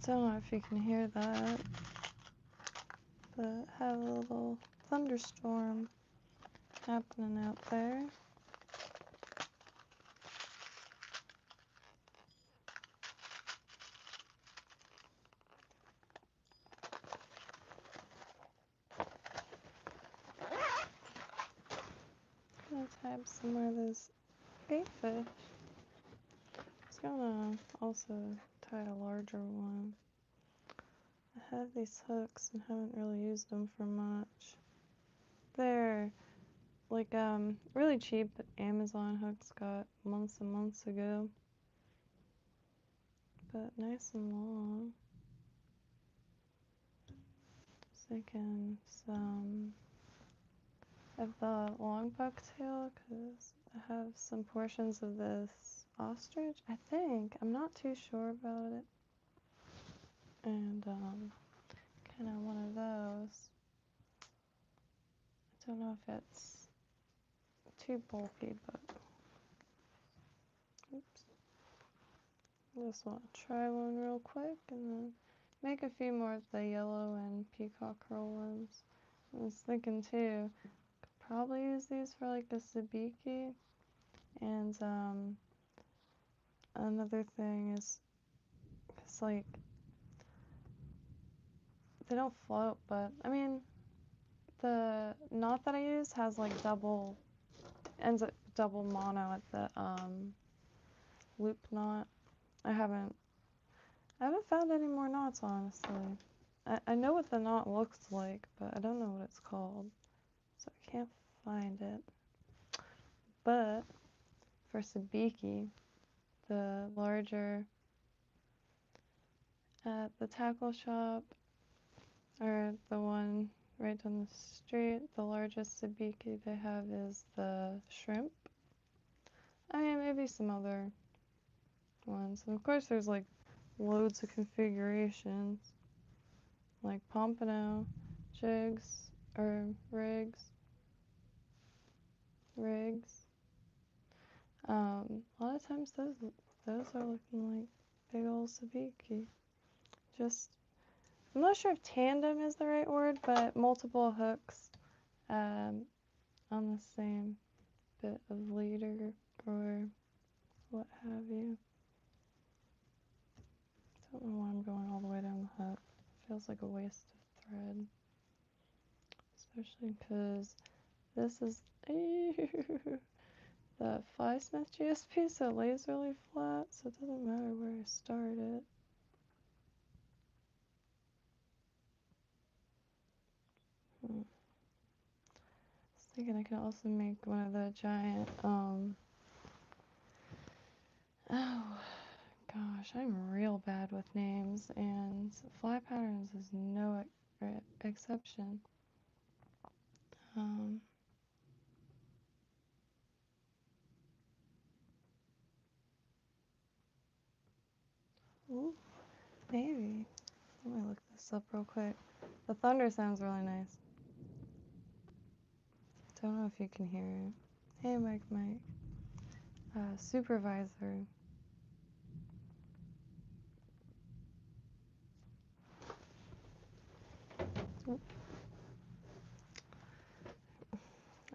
Don't know if you can hear that, but have a little thunderstorm happening out there. I'm gonna type some more of those bait fish. I was gonna also tie a larger one. I have these hooks and haven't really used them for much. They're like really cheap Amazon hooks got months and months ago, but nice and long. Thinking some of the long bucktail because I have some portions of this ostrich, I think. I'm not too sure about it. And kind of one of those. I don't know if it's too bulky, but oops. I just want to try one real quick and then make a few more of the yellow and peacock curl ones. I was thinking too, could probably use these for like a sabiki. And another thing is, it's like, they don't float, but I mean, the knot that I use has like ends up double mono at the loop knot. I haven't found any more knots, honestly. I know what the knot looks like, but I don't know what it's called, so I can't find it. But for sabiki, the larger at the tackle shop, or the one right down the street, the largest sabiki they have is the shrimp. I mean, maybe some other ones. And of course, there's like loads of configurations, like pompano, jigs, or rigs. A lot of times those are looking like big old sabiki. Just, I'm not sure if tandem is the right word, but multiple hooks on the same bit of leader or what have you. Don't know why I'm going all the way down the hook. Feels like a waste of thread, especially because this is the Fly Smith GSP, so it lays really flat, so it doesn't matter where I start it. I was thinking I could also make one of the giant, oh gosh, I'm real bad with names, and Fly Patterns is no exception. Ooh, maybe. Let me look this up real quick. The thunder sounds really nice. Don't know if you can hear it. Hey, Mike. Supervisor.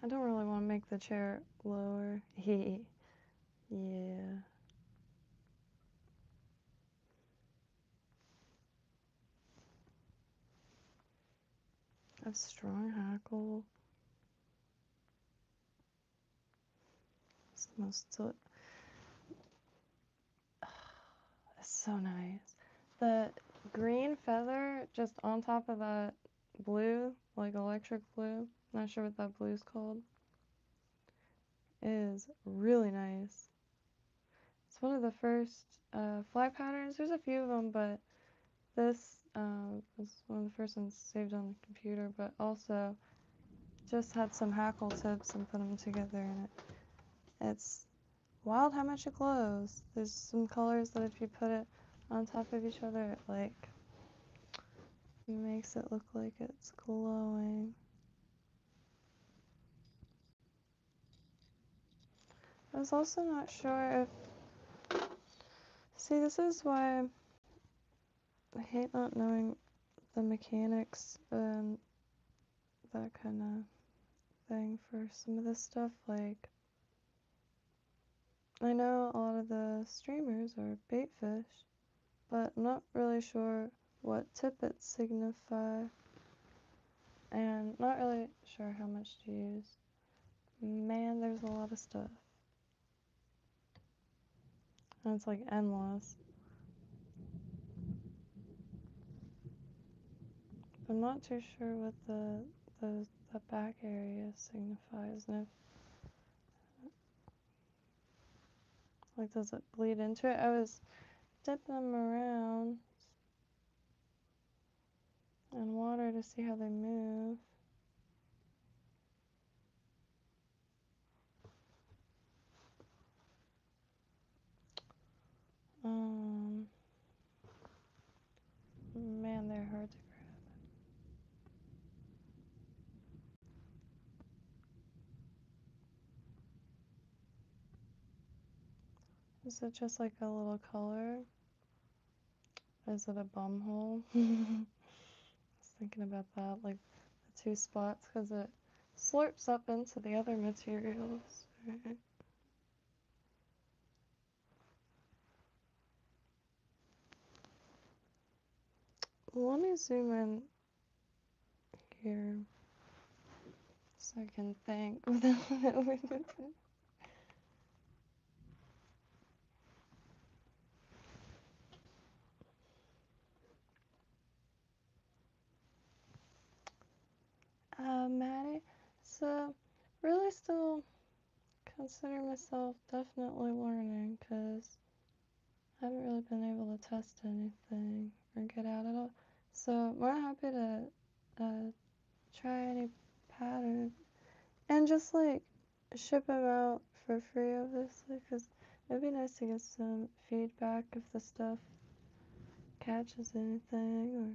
I don't really want to make the chair lower. Yeah. I have strong hackle. It's the most it's so nice. The green feather just on top of that blue, like electric blue, not sure what that blue is called, is really nice. It's one of the first fly patterns. There's a few of them, but this was one of the first ones saved on the computer, but also just had some hackle tips and put them together, and it's wild how much it glows. There's some colors that if you put it on top of each other, it like makes it look like it's glowing. I was also not sure if, see, this is why I hate not knowing the mechanics and that kind of thing for some of this stuff. Like, I know a lot of the streamers are bait fish, but I'm not really sure what tippets signify, and not really sure how much to use. Man, there's a lot of stuff. And it's like endless. I'm not too sure what the back area signifies, and if, like, does it bleed into it? I was dipping them around in water to see how they move. Man, they're hard to grab. Is it just like a little color? Is it a bum hole? I was thinking about that, like the two spots, because it slurps up into the other materials. Right. Let me zoom in here so I can think without overthinking. Maddie, so really still consider myself definitely learning, because I haven't really been able to test anything or get out at all. So I'm more happy to try any pattern and just like ship them out for free, obviously, because it'd be nice to get some feedback if the stuff catches anything or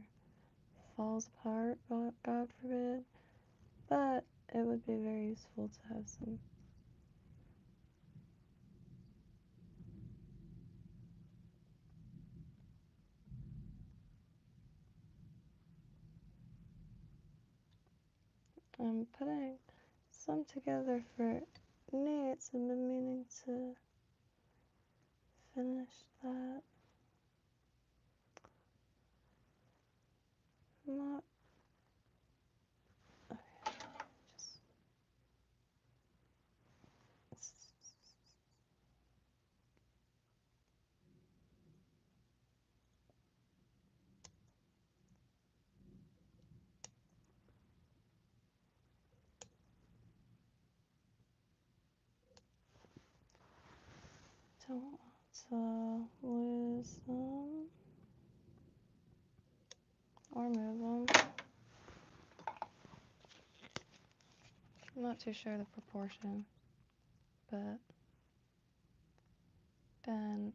falls apart, God forbid. But it would be very useful to have some. I'm putting some together for Nate's. I've been meaning to finish that. Not. Okay, just. Don't want to lose them or move them. I'm not too sure the proportion, but been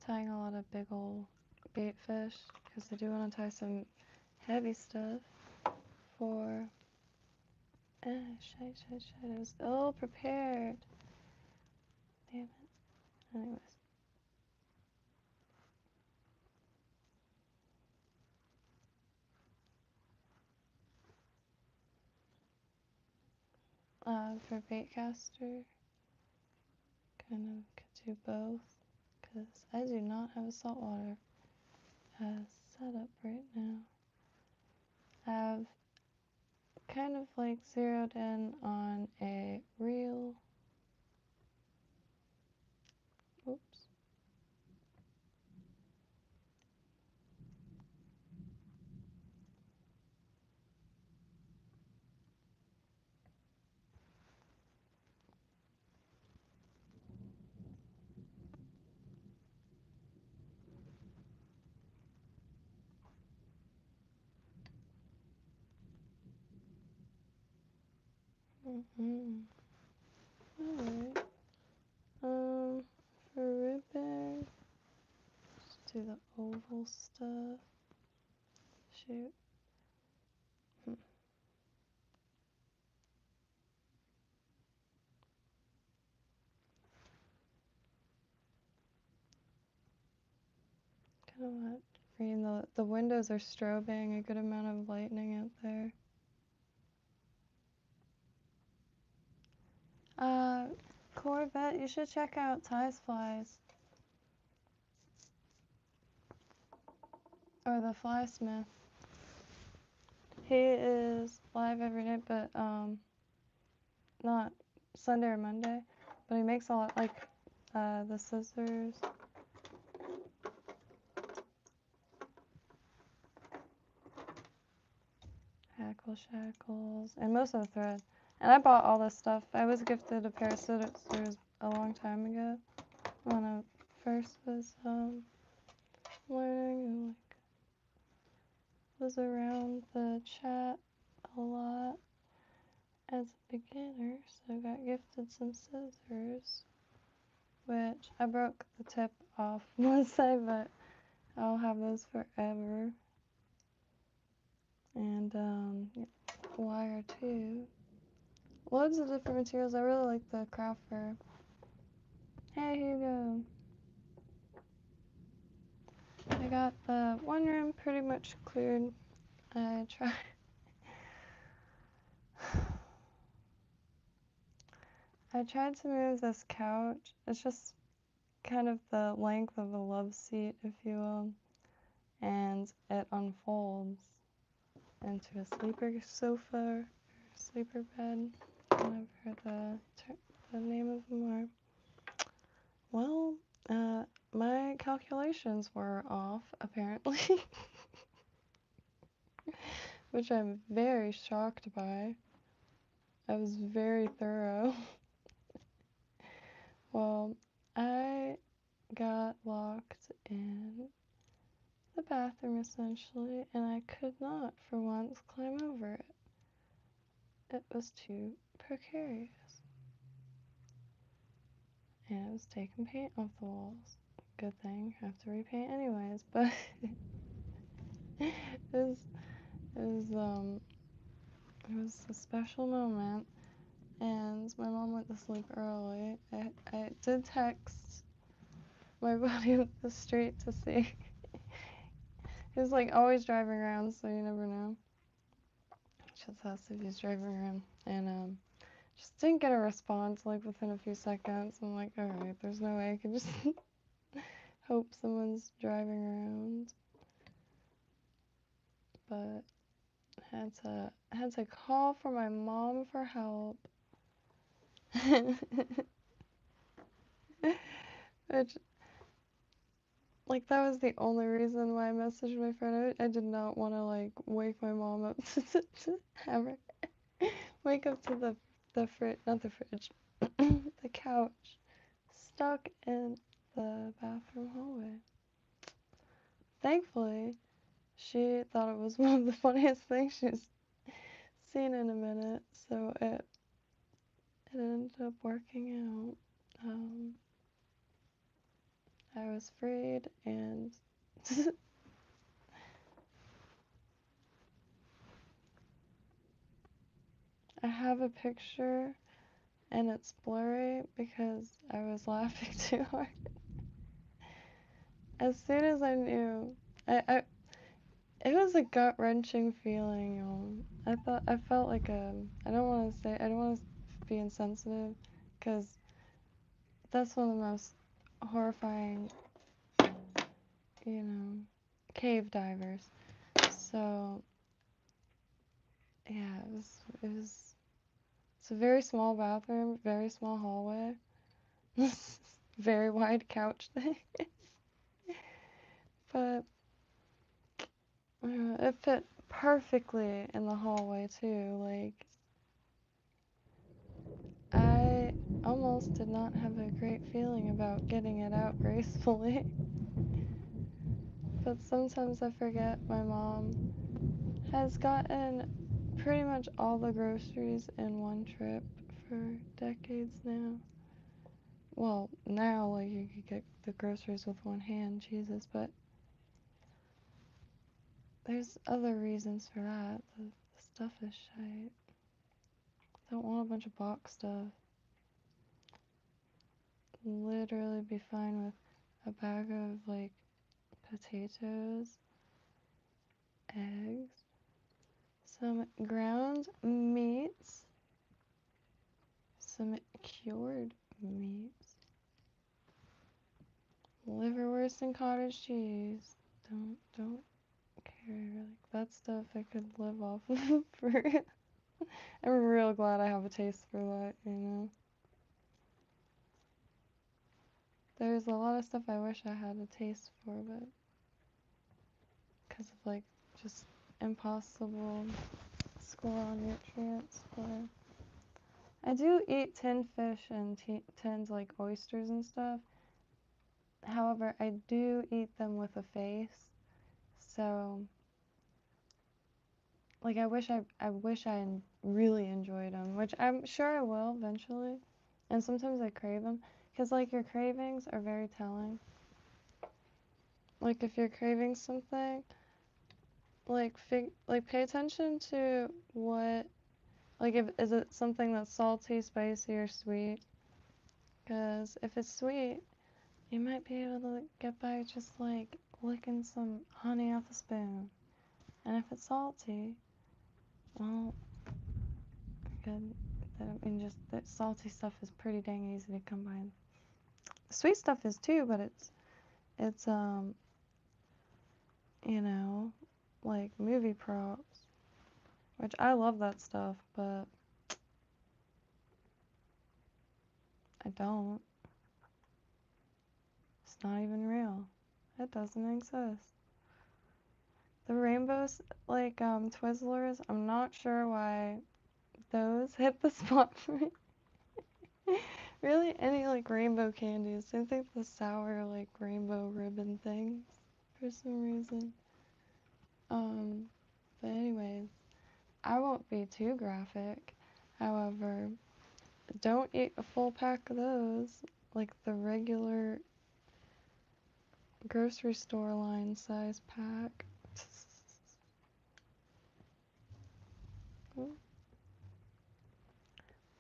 tying a lot of big old bait fish because I do want to tie some heavy stuff for. Shite. I was ill prepared. Damn it. Anyways. For baitcaster, kind of could do both, because I do not have a saltwater set up right now. I've kind of like zeroed in on a reel. Oops. Alright. For ribbon, just do the oval stuff. Shoot. Kind of want screen. The windows are strobing a good amount of lightning out there. Corvette, you should check out Ty's Flies. Or the Fly Smith. He is live every night, but not Sunday or Monday. But he makes a lot, like the scissors. Hackle shackles, and most of the thread. And I bought all this stuff. I was gifted a pair of scissors a long time ago when I first was learning and like was around the chat a lot as a beginner, so I got gifted some scissors, which I broke the tip off one side, but I'll have those forever. And wire too. Loads of different materials. I really like the craft fur. Hey Hugo. I got the one room pretty much cleared. I tried to move this couch. It's just kind of the length of a love seat, if you will, and it unfolds into a sleeper sofa or sleeper bed, whatever the name of them are. Well, my calculations were off, apparently, which I'm very shocked by. I was very thorough. Well, I got locked in the bathroom essentially, and I could not for once climb over it. It was too precarious. And it was taking paint off the walls. Good thing, I have to repaint anyways, but it was a special moment, and my mom went to sleep early. I did text my buddy up the street to see. He was like always driving around, so you never know. Just asked if he's driving around, and just didn't get a response like within a few seconds. I'm like, alright, there's no way I can just hope someone's driving around. But had to call for my mom for help. Which, like, that was the only reason why I messaged my friend. I did not want to like wake my mom up to have her wake up to the fridge, not the fridge, the couch, stuck in the bathroom hallway. Thankfully, she thought it was one of the funniest things she's seen in a minute, so it ended up working out. I was freed, and I have a picture, and it's blurry because I was laughing too hard. As soon as I knew, it was a gut-wrenching feeling. I felt like I don't want to be insensitive, because that's one of the most horrifying, cave divers. So, yeah, it's a very small bathroom, very small hallway, very wide couch thing. But it fit perfectly in the hallway too. Like, I almost did not have a great feeling about getting it out gracefully. But sometimes I forget my mom has gotten pretty much all the groceries in one trip for decades now. Well, now, like, you could get the groceries with one hand, Jesus, but there's other reasons for that. The stuff is shite. Don't want a bunch of box stuff. Literally be fine with a bag of, like, potatoes eggs, some ground meats, some cured meats, liverwurst and cottage cheese. Don't care. Like that stuff I could live off of for. I'm real glad I have a taste for that, you know. There's a lot of stuff I wish I had a taste for, but because of like just impossible score on nutrients. But I do eat tinned fish and tinned like oysters and stuff. However, I do eat them with a face. So like I wish I really enjoyed them, which I'm sure I will eventually. And sometimes I crave them because like your cravings are very telling. Like if you're craving something, like pay attention to what, like is it something that's salty, spicy, or sweet? Because if it's sweet, you might be able to get by just like licking some honey off a spoon. And if it's salty, well, good. I mean, just the salty stuff is pretty dang easy to come by. The sweet stuff is too, but it's you know, like movie props, which I love that stuff, but I don't. It's not even real. It doesn't exist. The rainbows, like Twizzlers, I'm not sure why those hit the spot for me. Really, any like rainbow candies. I think the sour like rainbow ribbon things for some reason. But anyways, I won't be too graphic. However, don't eat a full pack of those, like the regular grocery store line size pack. Ooh,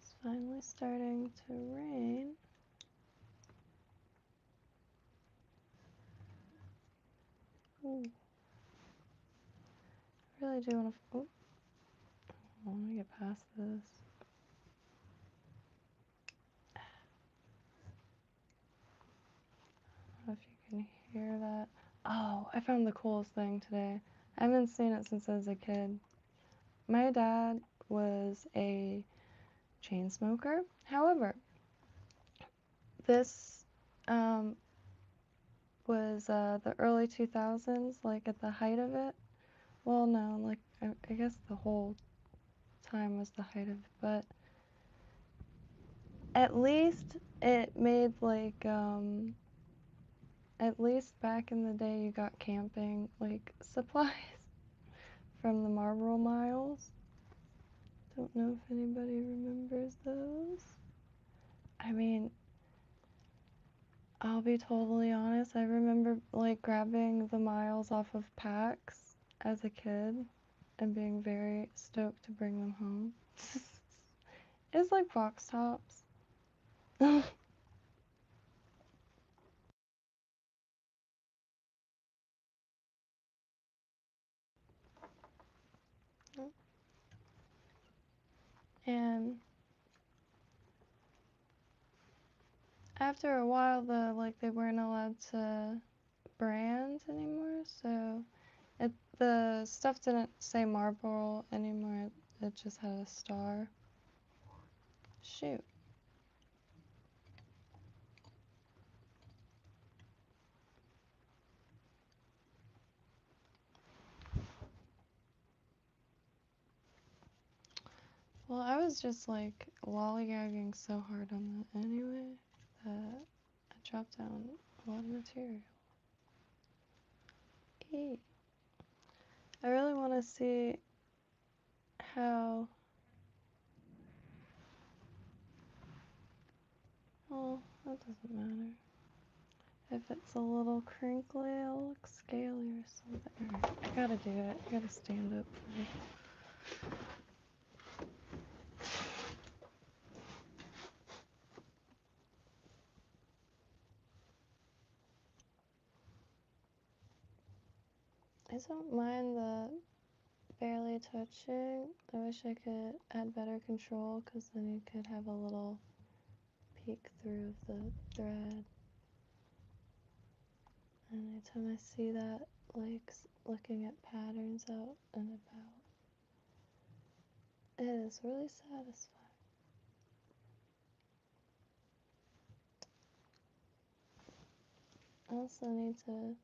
it's finally starting to rain. Ooh. I really do want to. Let me get past this. I don't know if you can hear that. Oh, I found the coolest thing today. I haven't seen it since I was a kid. My dad was a chain smoker. However, this was the early 2000s, like at the height of it. Well, no, like I guess the whole time was the height of it, but at least it made like at least back in the day you got camping like supplies from the Marlboro Miles. Don't know if anybody remembers those. I mean, I'll be totally honest, I remember like grabbing the miles off of packs as a kid and being very stoked to bring them home. It's like box tops. And after a while, they weren't allowed to brand anymore, so the stuff didn't say Marlboro anymore. It just had a star. Shoot. Well, I was just like lollygagging so hard on that anyway that I dropped down a lot of material. Eee. I really want to see how. Oh, that doesn't matter. If it's a little crinkly, it'll look scaly or something. Alright, I gotta do it. I gotta stand up for it. I don't mind the barely touching. I wish I could add better control, because then you could have a little peek through of the thread. And anytime I see that, like looking at patterns out and about, it is really satisfying. I also need to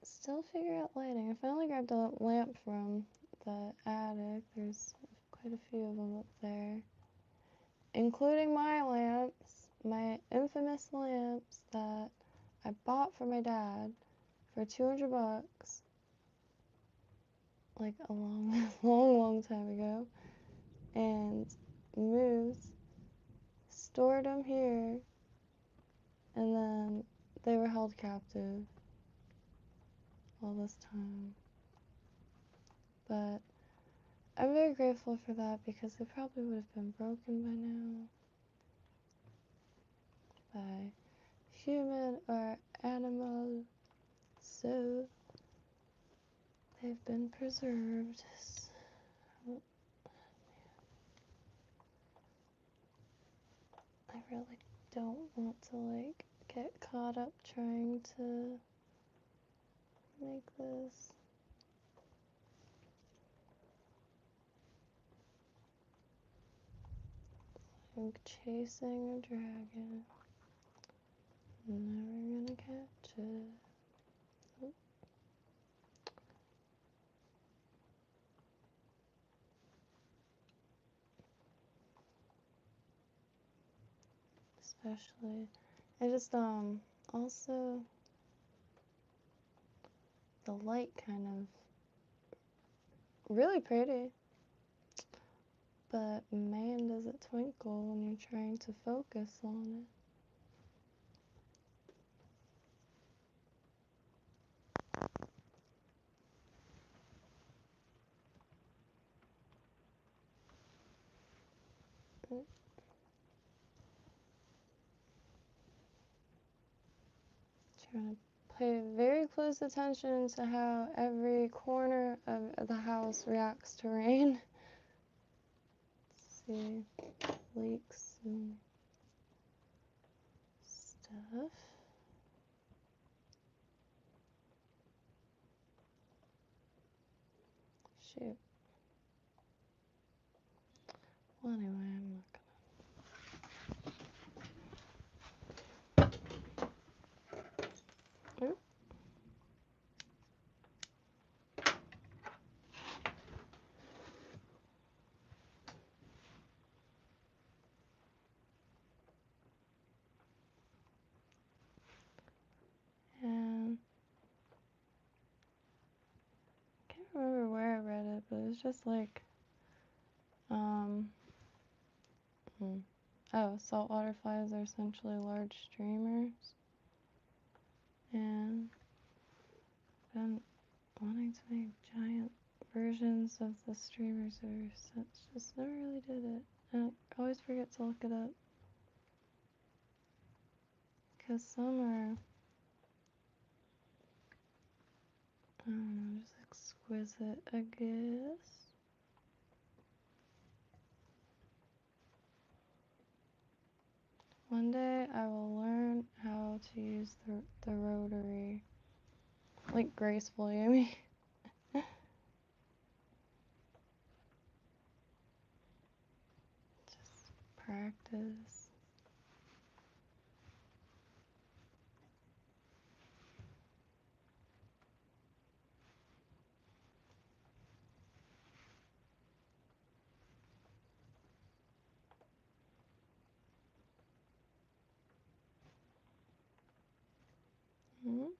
still figure out lighting. I finally grabbed a lamp from the attic. There's quite a few of them up there, including my lamps, my infamous lamps that I bought for my dad for $200, like a long time ago, and moved, stored them here, and then they were held captive all this time. But I'm very grateful for that, because they probably would have been broken by now by human or animal, so they've been preserved. I really don't want to like get caught up trying to make this. Like chasing a dragon. Never gonna catch it. Oh. Especially, I just also the light kind of really pretty, but man, does it twinkle when you're trying to focus on it. Trying to pay very close attention to how every corner of the house reacts to rain. Let's see, leaks and stuff. Shoot. Well, anyway, I'm not gonna. Oop. And I can't remember where I read it, but it's just like, saltwater flies are essentially large streamers, and I've been wanting to make giant versions of the streamers ever since. Just never really did it, and I always forget to look it up, because some are, I don't know, just exquisite, I guess. One day I will learn how to use the rotary, like gracefully, I mean. Just practice. Mm-hmm.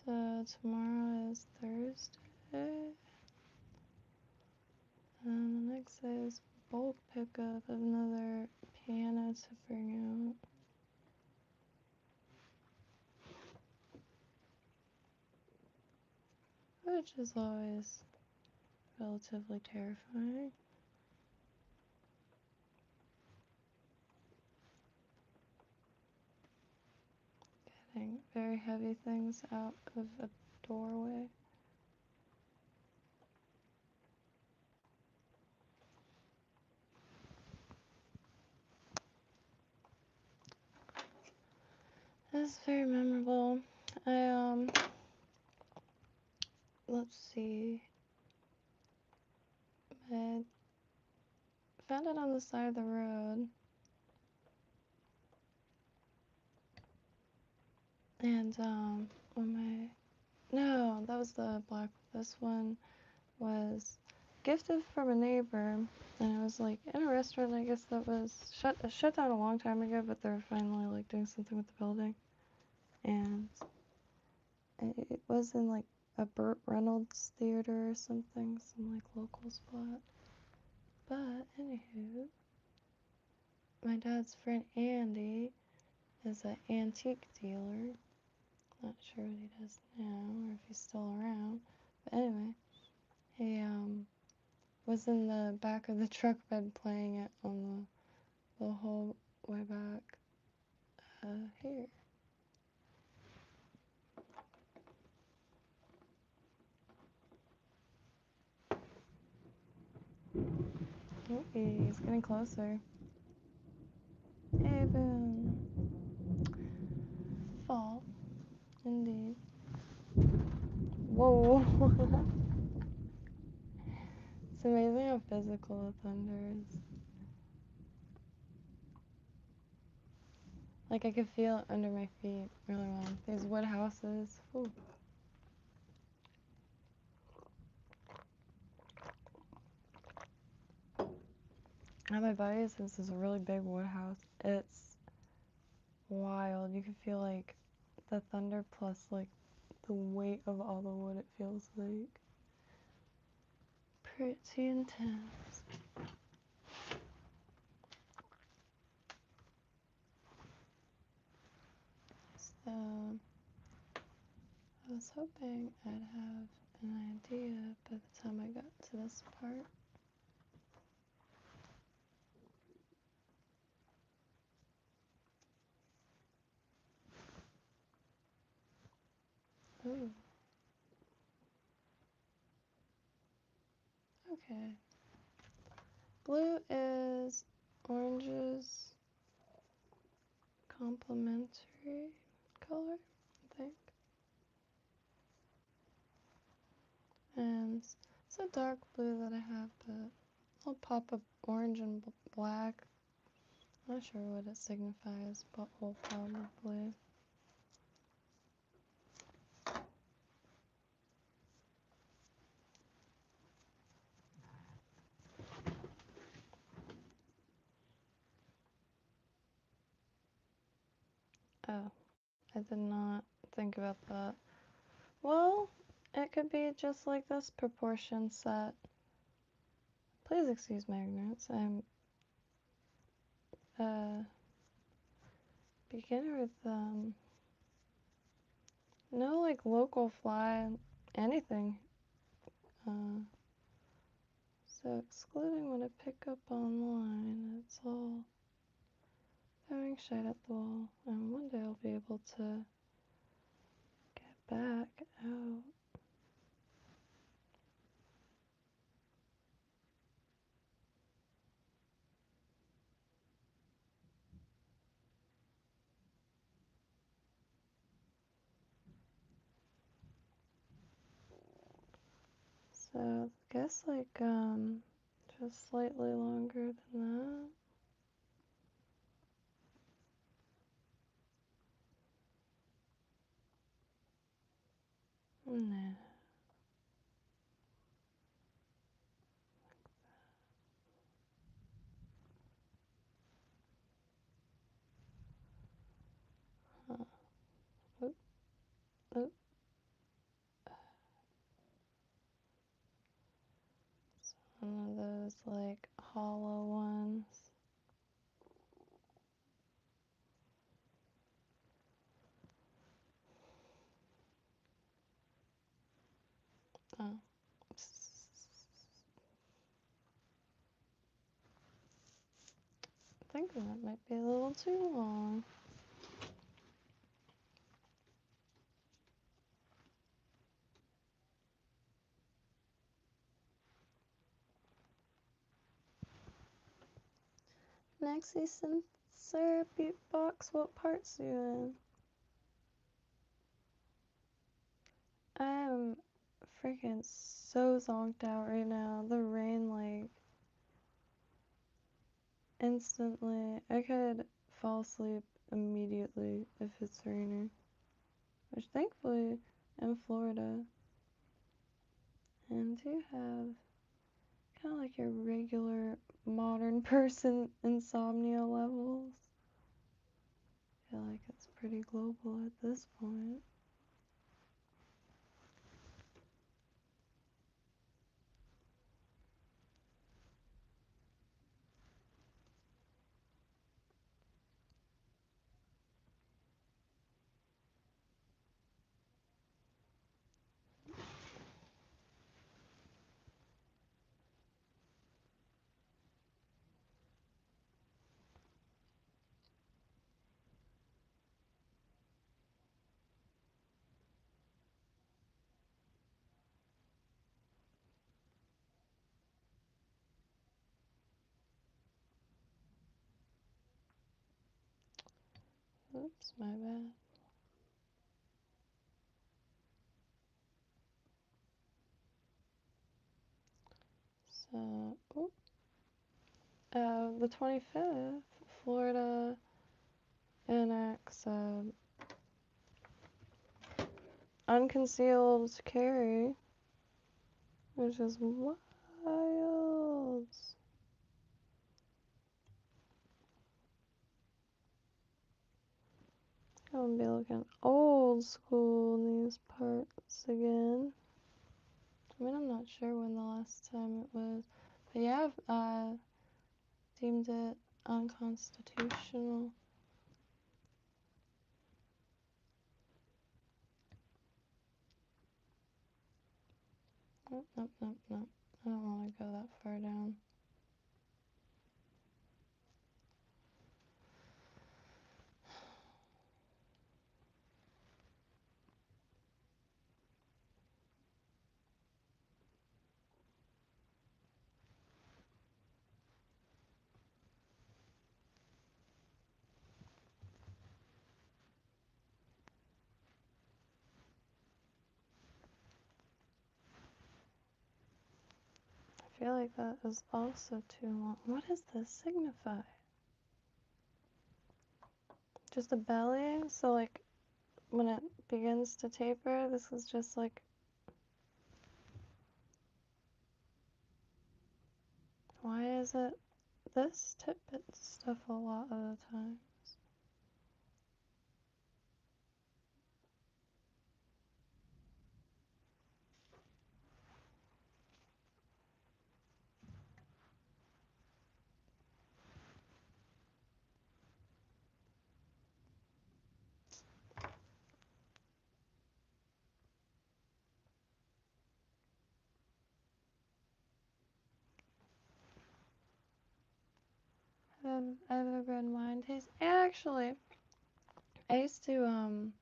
So tomorrow is Thursday. And the next day is bulk pickup of another piano to bring out, which is always relatively terrifying. Getting very heavy things out of a doorway. That's very memorable. Let's see. I found it on the side of the road. And, no, that was the black. This one was gifted from a neighbor, and it was like in a restaurant. I guess that was shut down a long time ago, but they're finally like doing something with the building. And it was in like a Burt Reynolds theater or something, some like local spot. But anywho, my dad's friend Andy is an antique dealer. Not sure what he does now or if he's still around. But anyway, he was in the back of the truck bed playing it on the whole way back here. Oh, he's getting closer. Hey, boom. Fall, indeed. Whoa. It's amazing how physical the thunder is. Like I could feel it under my feet really well. These wood houses. Ooh. At my buddy's, this is a really big wood house. It's wild. You can feel like the thunder plus like the weight of all the wood, it feels like. Pretty intense. So I was hoping I'd have an idea by the time I got to this part. Ooh. Okay. Blue is orange's complementary color, I think. And it's a dark blue that I have, but I'll pop up orange and black. Not sure what it signifies, but we'll probably. Oh, I did not think about that. Well, it could be just like this proportion set. Please excuse my ignorance. I'm a beginner with no like local fly anything. So excluding what I pick up online, it's all throwing shade at the wall. And one day I'll be able to get back out. So I guess like just slightly longer than that. Nah. Huh. Oop, oop. It's one of Oh. I think that might be a little too long. Nexie Sensor Beatbox, what parts are you in? I am freaking so zonked out right now. The rain, like, instantly. I could fall asleep immediately if it's raining. Which, thankfully, in Florida, and do have kind of like your regular modern person insomnia levels. I feel like it's pretty global at this point. Oops, my bad. So, the 25th, Florida enacts unconcealed carry, which is wild. Gonna be looking old school in these parts again. I mean, I'm not sure when the last time it was, but yeah, I've deemed it unconstitutional. Nope, nope, nope, nope. I don't want to go that far down. I feel like that is also too long. What does this signify? Just a belly? So, like, when it begins to taper, this is just like... Why is it this tidbit stuff a lot of the time? I've ever read wine taste. Actually, I used to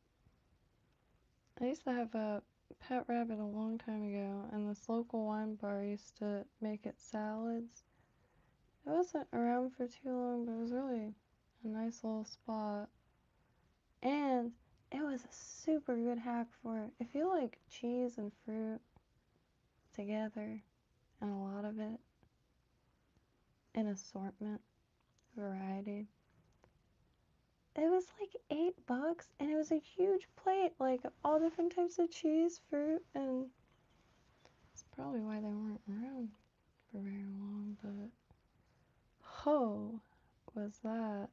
have a pet rabbit a long time ago, and this local wine bar used to make it salads. It wasn't around for too long, but it was really a nice little spot. And it was a super good hack for it. If you like cheese and fruit together, and a lot of it, an assortment, variety, it was like $8, and it was a huge plate, like all different types of cheese, fruit, and it's probably why they weren't around for very long, but ho, was that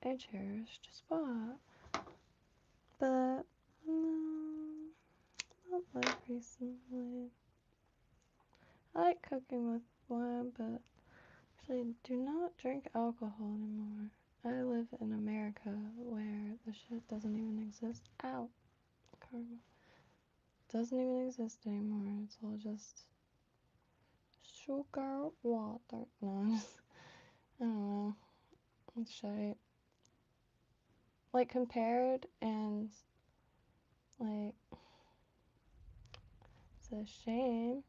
a cherished spot. But no, not like recently. I like cooking with wine, but actually do not drink alcohol anymore. I live in America where the shit doesn't even exist. Ow, karma. doesn't even exist anymore. It's all just sugar, water. No, I don't know. It's shite. Like, compared, and, like, it's a shame.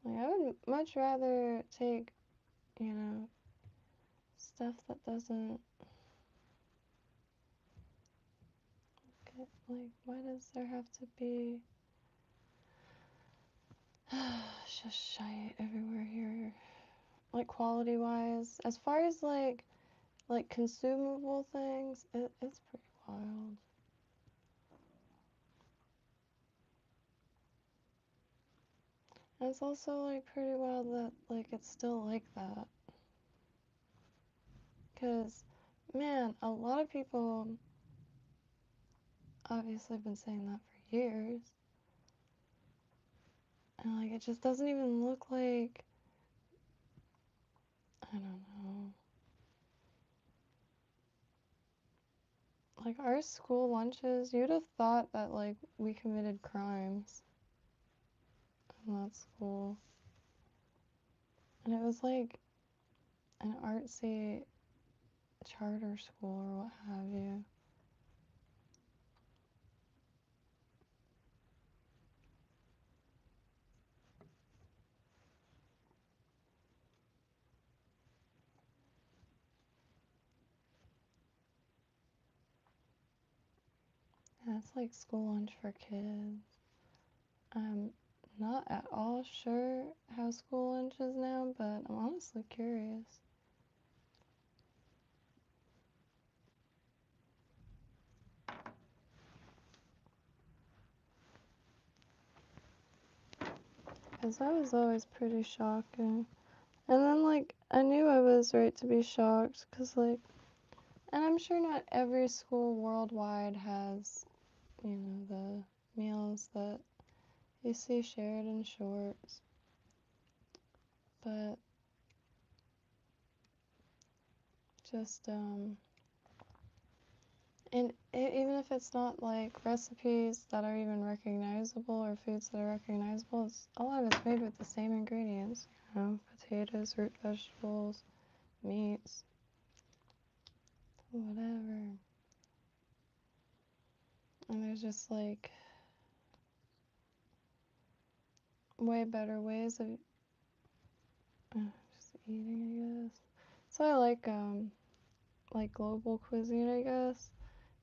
Like, I would much rather take, you know, stuff that doesn't get, like, why does there have to be it's just shite everywhere here. Like, quality wise, as far as like consumable things, it's pretty wild. And it's also like pretty wild that like it's still like that. Cause man, a lot of people obviously have been saying that for years. And like it just doesn't even look like, I don't know. Like our school lunches, you'd have thought that like we committed crimes in that school. And it was like an artsy charter school or what have you. Yeah, it's like school lunch for kids. I'm not at all sure how school lunch is now, but I'm honestly curious. Because that was always pretty shocking. And then, like, I knew I was right to be shocked, because, like, and I'm sure not every school worldwide has, you know, the meals that you see shared in shorts. But just, and even if it's not like recipes that are even recognizable or foods that are recognizable, it's, a lot of it's made with the same ingredients, you know, potatoes, root vegetables, meats, whatever. And there's just like way better ways of just eating, I guess. So I like global cuisine, I guess,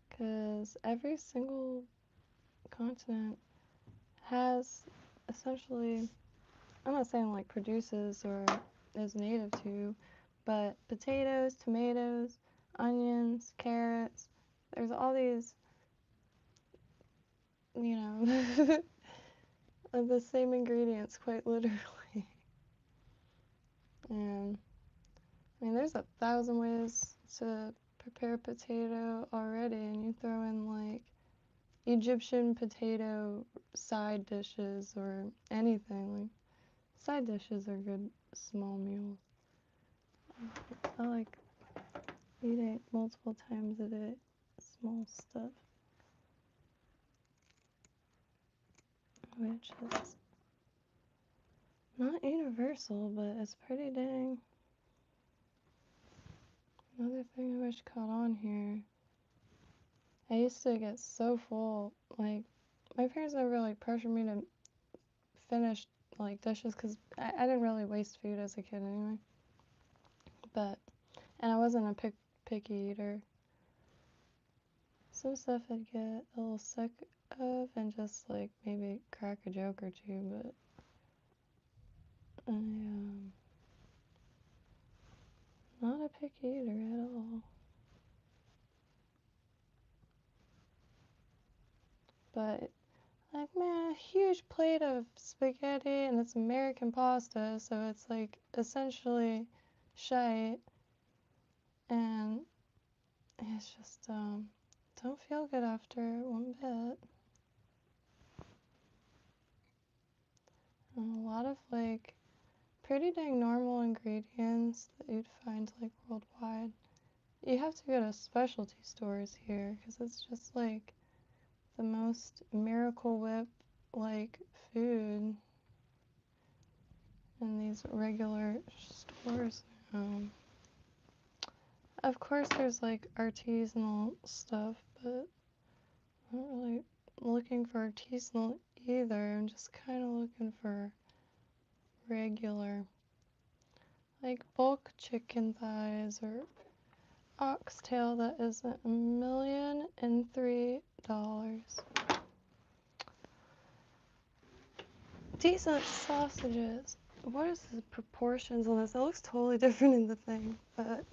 because every single continent has essentially, I'm not saying like produces or is native to, but potatoes, tomatoes, onions, carrots, there's all these, you know, of the same ingredients quite literally. And I mean, there's 1,000 ways to prepare potato already, and you throw in like Egyptian potato side dishes or anything. Like, side dishes are good small meals. I like eating multiple times a day, small stuff, which is not universal, but it's pretty dang. Another thing I wish caught on here, I used to get so full, like, my parents never like pressured me to finish like dishes, because I didn't really waste food as a kid anyway, but, and I wasn't a picky eater. Some stuff I'd get a little sick of and just like maybe crack a joke or two, but not a picky eater at all. But like, man, a huge plate of spaghetti, and it's American pasta, so it's like essentially shite, and it's just don't feel good after one bit. And a lot of like pretty dang normal ingredients that you'd find like worldwide. You have to go to specialty stores here, because it's just like the most Miracle Whip like food in these regular stores now. Of course there's like artisanal stuff, but I'm not really looking for artisanal either. I'm just kind of looking for regular, like bulk chicken thighs or oxtail that isn't $1,003,000. Decent sausages. What is the proportions on this? It looks totally different in the thing, but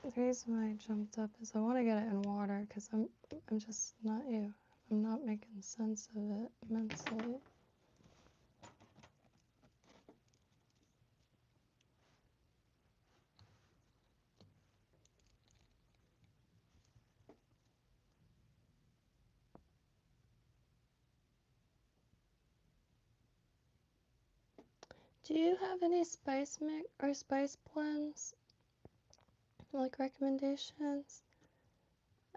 the reason why I jumped up is I want to get it in water because I'm just not you. I'm not making sense of it mentally. Do you have any spice mix or spice blends, like recommendations?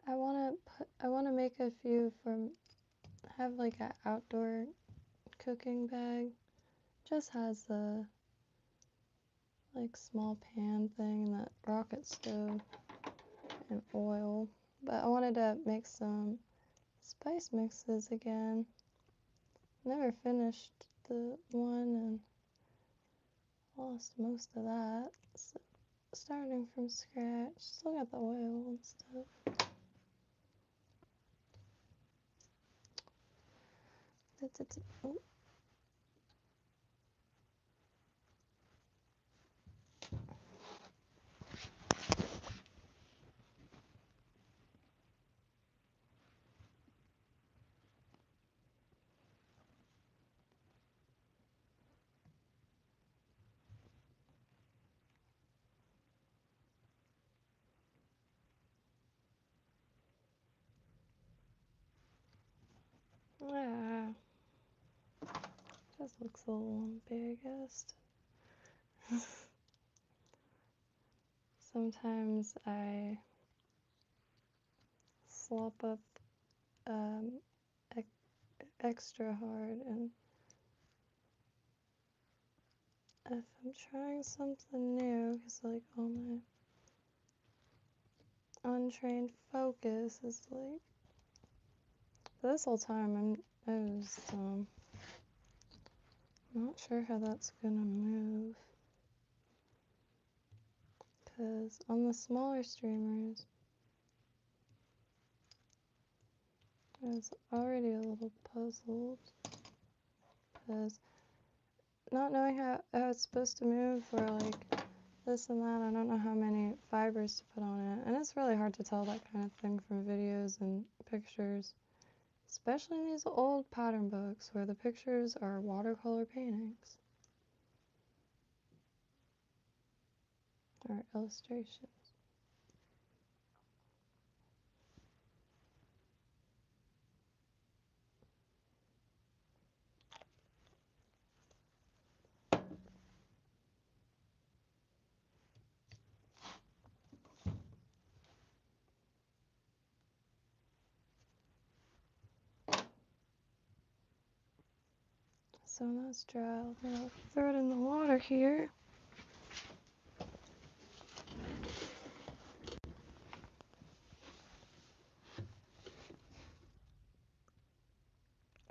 I wanna make a few from, have like an outdoor cooking bag. Just has a like small pan thing, that rocket stove, and oil. But I wanted to make some spice mixes again. Never finished the one and lost most of that. So starting from scratch. Still got the oil and stuff. Oh. Ah, just looks a little big, I guess. Sometimes I slop up extra hard, and if I'm trying something new, because like all my untrained focus is like, this whole time I was not sure how that's gonna move, because on the smaller streamers I was already a little puzzled, because not knowing how it's supposed to move for like this and that, I don't know how many fibers to put on it, and it's really hard to tell that kind of thing from videos and pictures, especially in these old pattern books where the pictures are watercolor paintings or illustrations. So that's dry. I'm gonna throw it in the water here.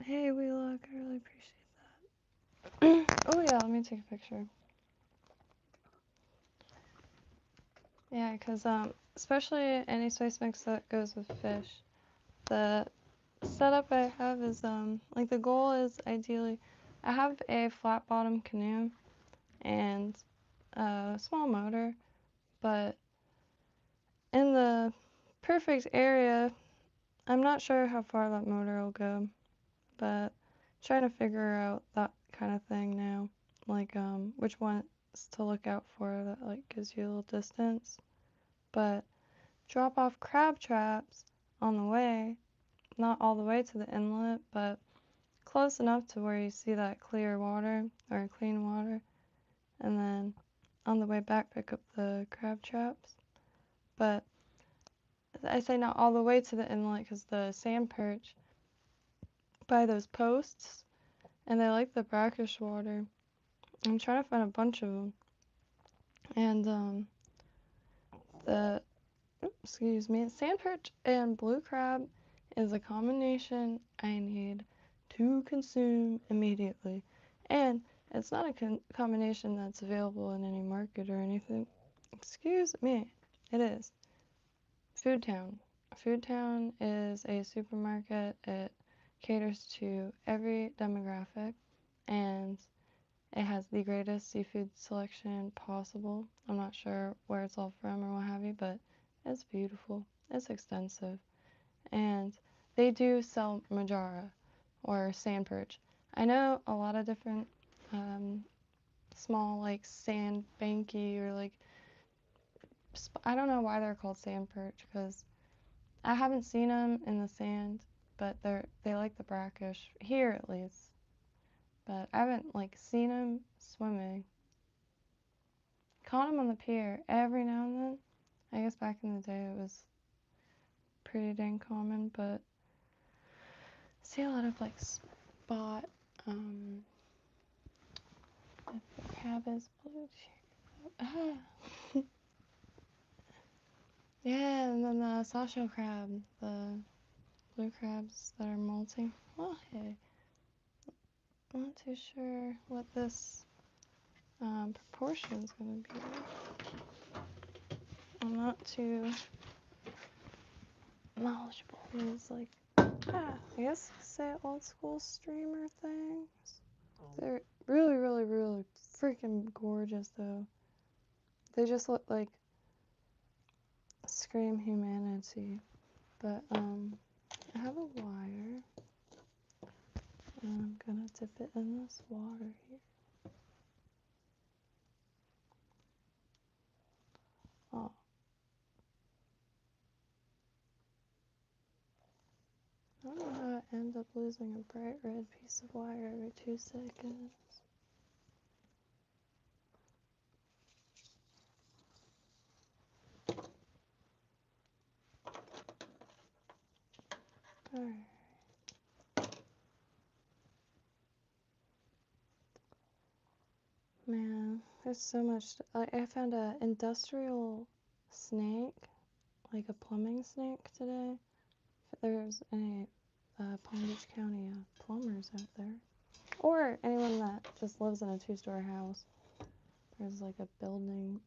Hey, Wheelock, I really appreciate that. Oh yeah, let me take a picture. Yeah, because especially any spice mix that goes with fish, the setup I have is like the goal is ideally, I have a flat bottom canoe and a small motor, but in the perfect area, I'm not sure how far that motor will go, but trying to figure out that kind of thing now, like which ones to look out for that like gives you a little distance. But drop off crab traps on the way, not all the way to the inlet, but close enough to where you see that clear water or clean water, and then on the way back pick up the crab traps. But I say not all the way to the inlet because the sand perch by those posts, and they like the brackish water. I'm trying to find a bunch of them. And excuse me, sand perch and blue crab is a combination I need to consume immediately. And it's not a combination that's available in any market or anything. Excuse me, it is. Food Town. Food Town is a supermarket. It caters to every demographic, and it has the greatest seafood selection possible. I'm not sure where it's all from or what have you, but it's beautiful. It's extensive. And they do sell Majara or sand perch. I know a lot of different small, like, sand banky or, like, I don't know why they're called sand perch because I haven't seen them in the sand, but they like the brackish, here at least. But I haven't, like, seen them swimming. Caught them on the pier every now and then. I guess back in the day it was pretty dang common, but I see a lot of, like, spot, if the crab is blue. Yeah, and then the softshell crab, the blue crabs that are molting. Well, hey, I'm not too sure what this proportion is going to be. I'm not too knowledgeable in these, like, I guess say old school streamer things. They're really, really, really freaking gorgeous, though. They just look like scream humanity. But I have a wire, and I'm gonna dip it in this water here. Oh. I don't know how I end up losing a bright red piece of wire every 2 seconds. Alright. Man, there's so much. I found an industrial snake, like a plumbing snake today. There's any Palm Beach County plumbers out there, or anyone that just lives in a 2-story house. There's like a building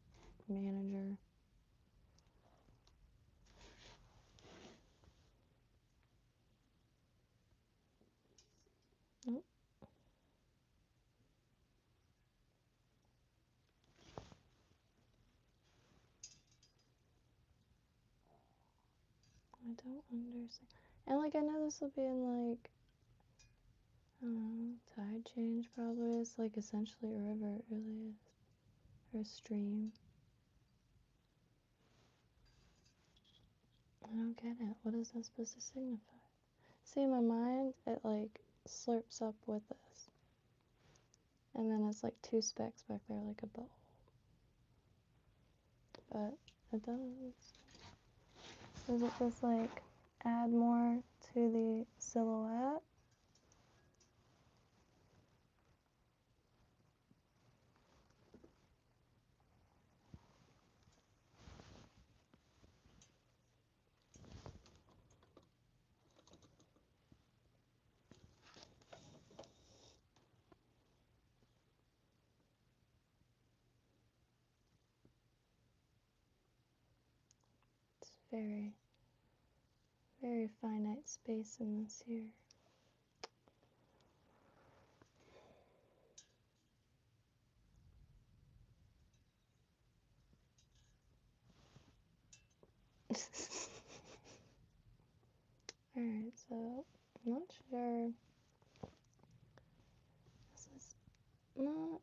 manager. Oh. I don't understand. And, like, I know this will be in, like, I don't know, tide change probably. It's like essentially a river, it really is. Or a stream. I don't get it. What is that supposed to signify? See, in my mind, it, like, slurps up with this. And then it's like 2 specks back there, like a bowl. But it doesn't. Does it just, like, add more to the silhouette? It's very, very finite space in this here. Alright, so I'm not sure. This is not.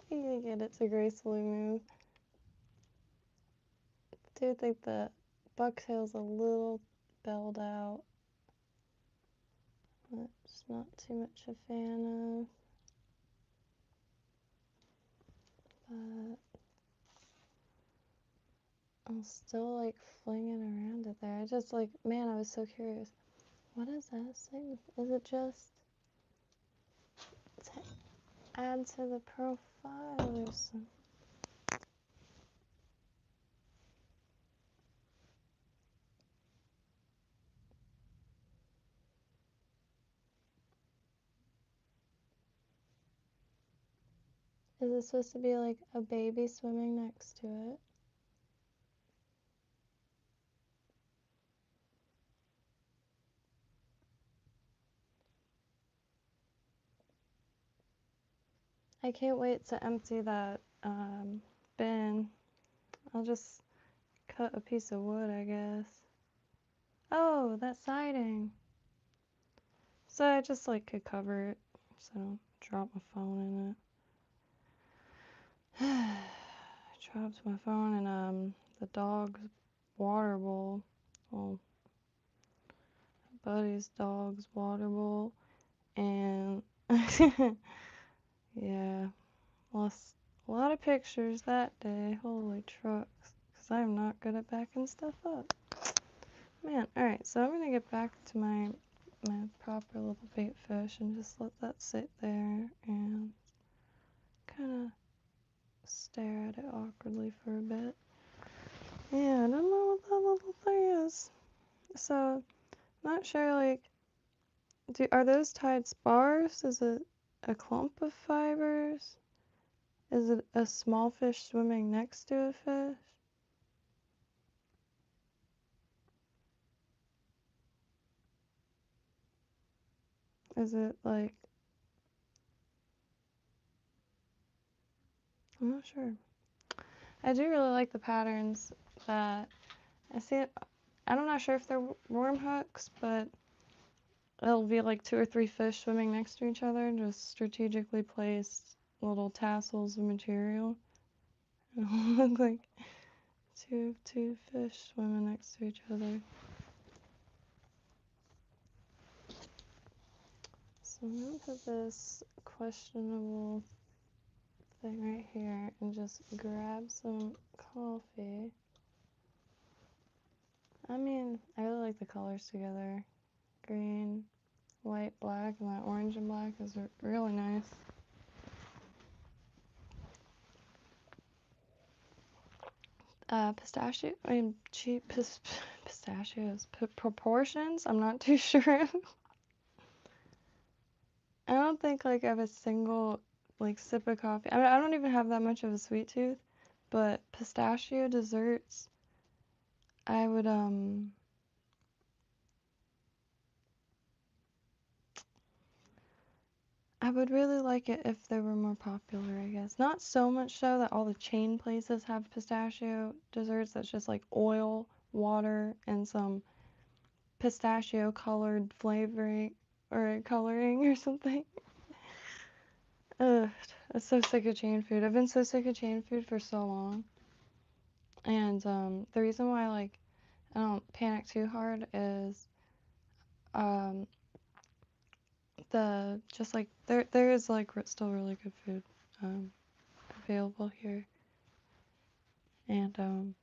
You can get it to gracefully move. I do think the bucktail's a little belled out. That's not too much a fan of. But I'm still like flinging around it there. I just like, man, I was so curious. What does that say? Is it just to add to the profile or something? Is it supposed to be like a baby swimming next to it? I can't wait to empty that bin. I'll just cut a piece of wood, I guess. Oh, that siding. So I just like could cover it so I don't drop my phone in it. I dropped my phone in the dog's water bowl. Well, buddy's dog's water bowl, and yeah, lost a lot of pictures that day. Holy trucks, because I'm not good at backing stuff up. Man, alright, so I'm gonna get back to my proper little bait fish and just let that sit there and kind of stare at it awkwardly for a bit. Yeah, I don't know what that little thing is. So, not sure, like, are those tied spars? Is it a clump of fibers? Is it a small fish swimming next to a fish? Is it like, I'm not sure. I do really like the patterns that I see it. I'm not sure if they're worm hooks, but it'll be like 2 or 3 fish swimming next to each other, just strategically placed little tassels of material. It'll look like two fish swimming next to each other. So I'm gonna put this questionable thing right here and just grab some coffee. I mean, I really like the colors together. Green, white, black, and that orange and black is really nice. Pistachio, I mean, cheap pistachios. Proportions, I'm not too sure. I don't think like I have a single like sip of coffee. I mean, I don't even have that much of a sweet tooth, but pistachio desserts, I would really like it if they were more popular, I guess. Not so much so that all the chain places have pistachio desserts. That's just like oil, water, and some pistachio colored flavoring or coloring or something. Ugh, I'm so sick of chain food. I've been so sick of chain food for so long. And the reason why like I don't panic too hard is just like there is like still really good food available here. And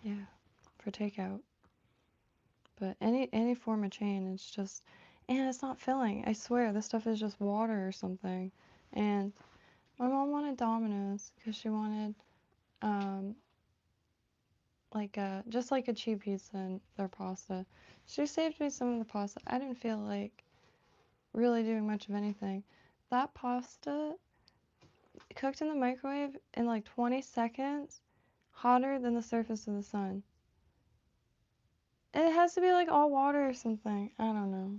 yeah, for takeout. But any form of chain, it's just, and it's not filling. I swear, this stuff is just water or something. And my mom wanted Domino's because she wanted like just like a cheap pizza and their pasta. She saved me some of the pasta. I didn't feel like really doing much of anything. That pasta cooked in the microwave in like 20 seconds, hotter than the surface of the sun. It has to be like all water or something. I don't know.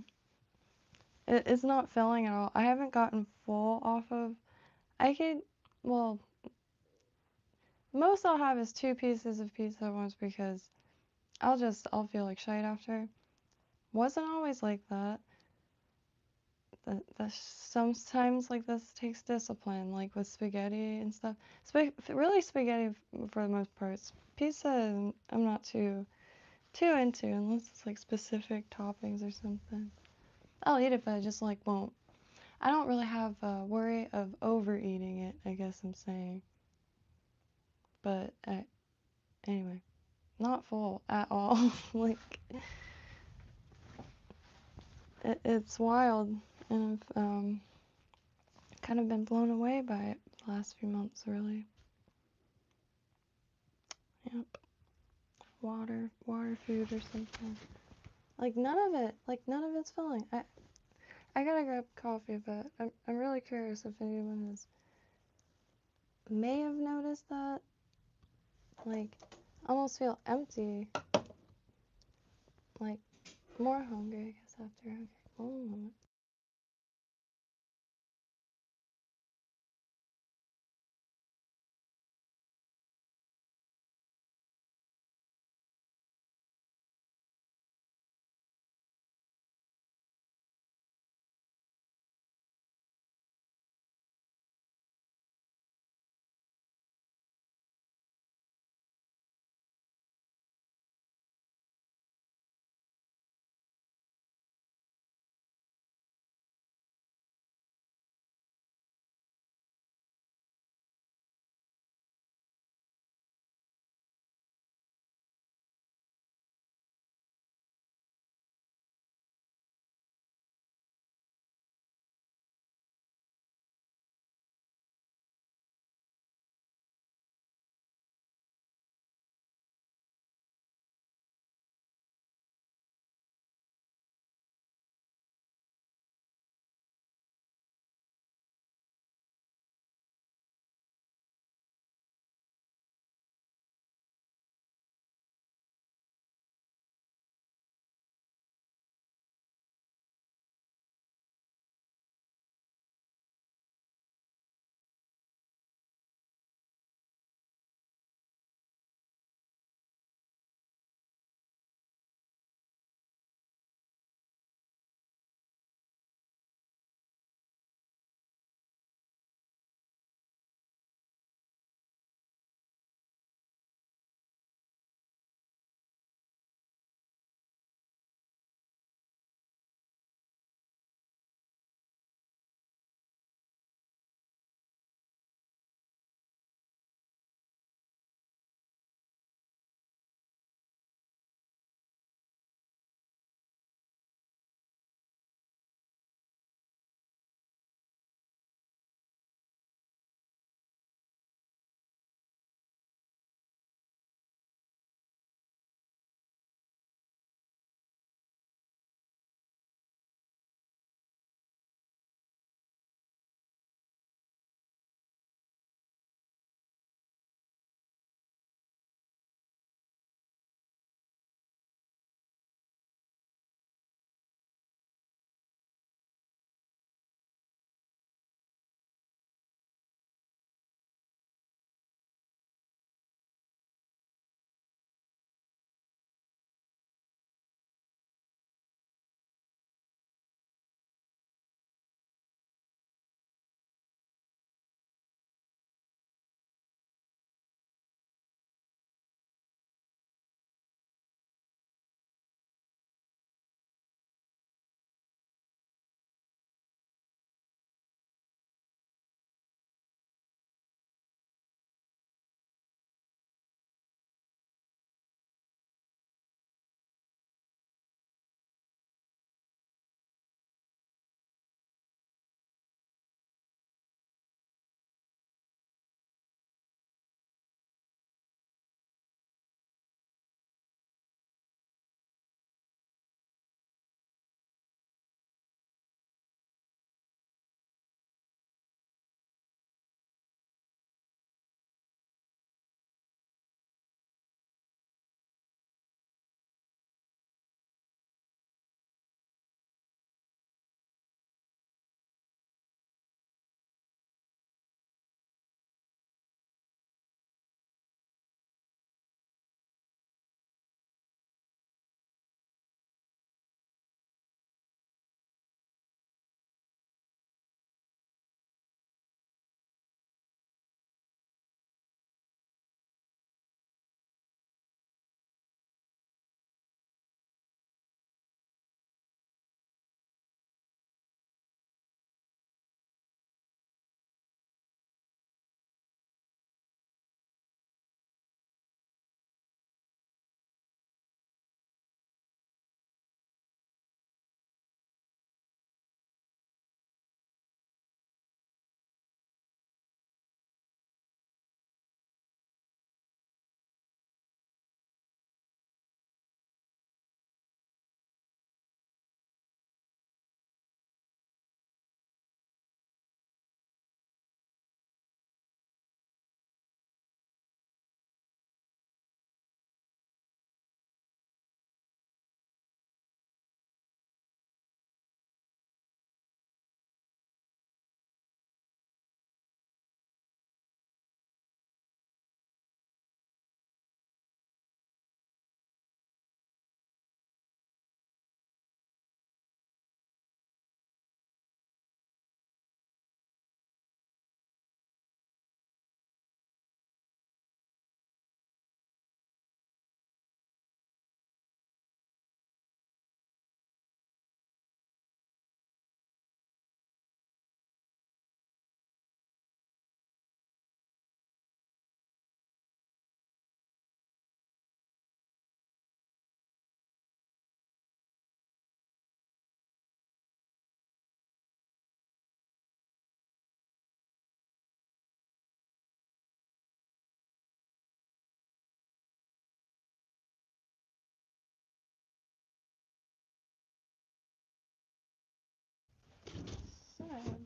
It's not filling at all. I haven't gotten full off of. I could, well, most I'll have is 2 pieces of pizza at once because I'll feel like shite after. Wasn't always like that. that's sometimes like this takes discipline, like with spaghetti and stuff. Really spaghetti for the most part. Pizza, I'm not too into unless it's like specific toppings or something. I'll eat it, but I just like won't. I don't really have a worry of overeating it, I guess I'm saying. But anyway, not full at all. Like it's wild, and I've kind of been blown away by it the last few months, really. Yep. Water, food, or something. Like none of it's filling. I gotta grab coffee, but I'm really curious if anyone may have noticed that. Like, I almost feel empty. Like, more hungry, I guess, after. Okay, hold on a moment.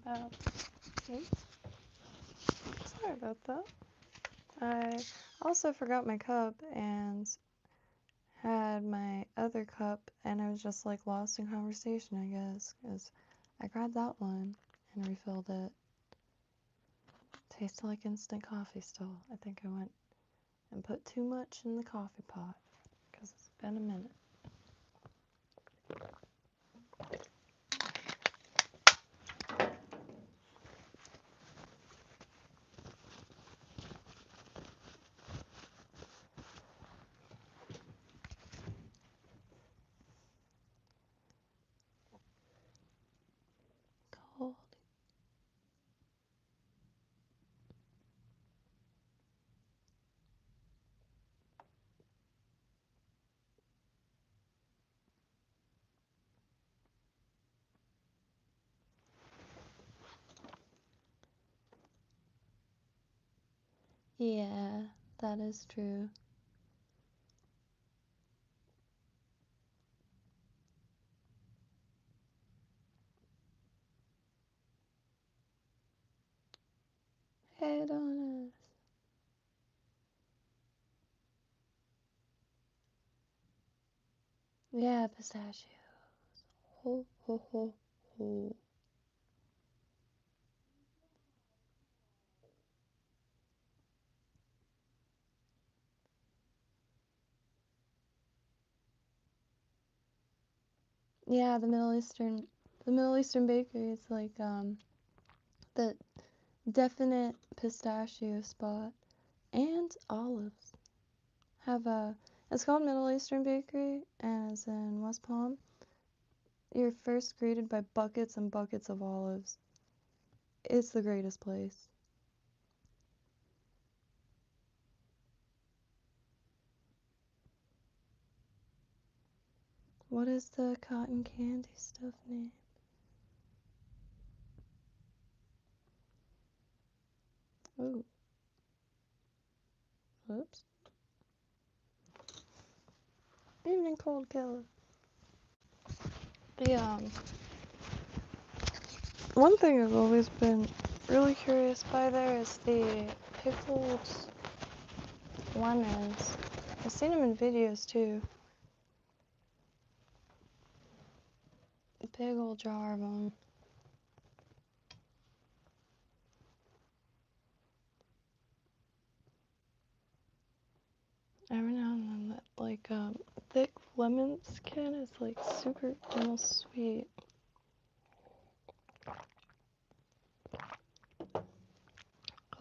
about. Oops. Sorry about that. I also forgot my cup and had my other cup, and I was just like lost in conversation, I guess, because I grabbed that one and refilled it. Tasted like instant coffee still. I think I went and put too much in the coffee pot because it's been a minute. Cold. Yeah, that is true. Head on us. Yeah, pistachios. Ho, ho, ho, ho. Yeah, the Middle Eastern bakery is like the definite pistachio spot, and olives. Have a It's called Middle Eastern Bakery, and it's in West Palm. You're first greeted by buckets and buckets of olives. It's the greatest place. What is the cotton candy stuff name? Ooh, whoops. Evening cold killer. The one thing I've always been really curious by there is the pickled lemons. I've seen them in videos too. A big old jar of them. Every now and then, that like thick lemon skin is like super almost sweet.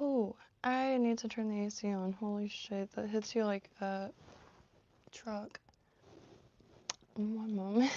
Oh, I need to turn the AC on. Holy shit, that hits you like a truck. One moment.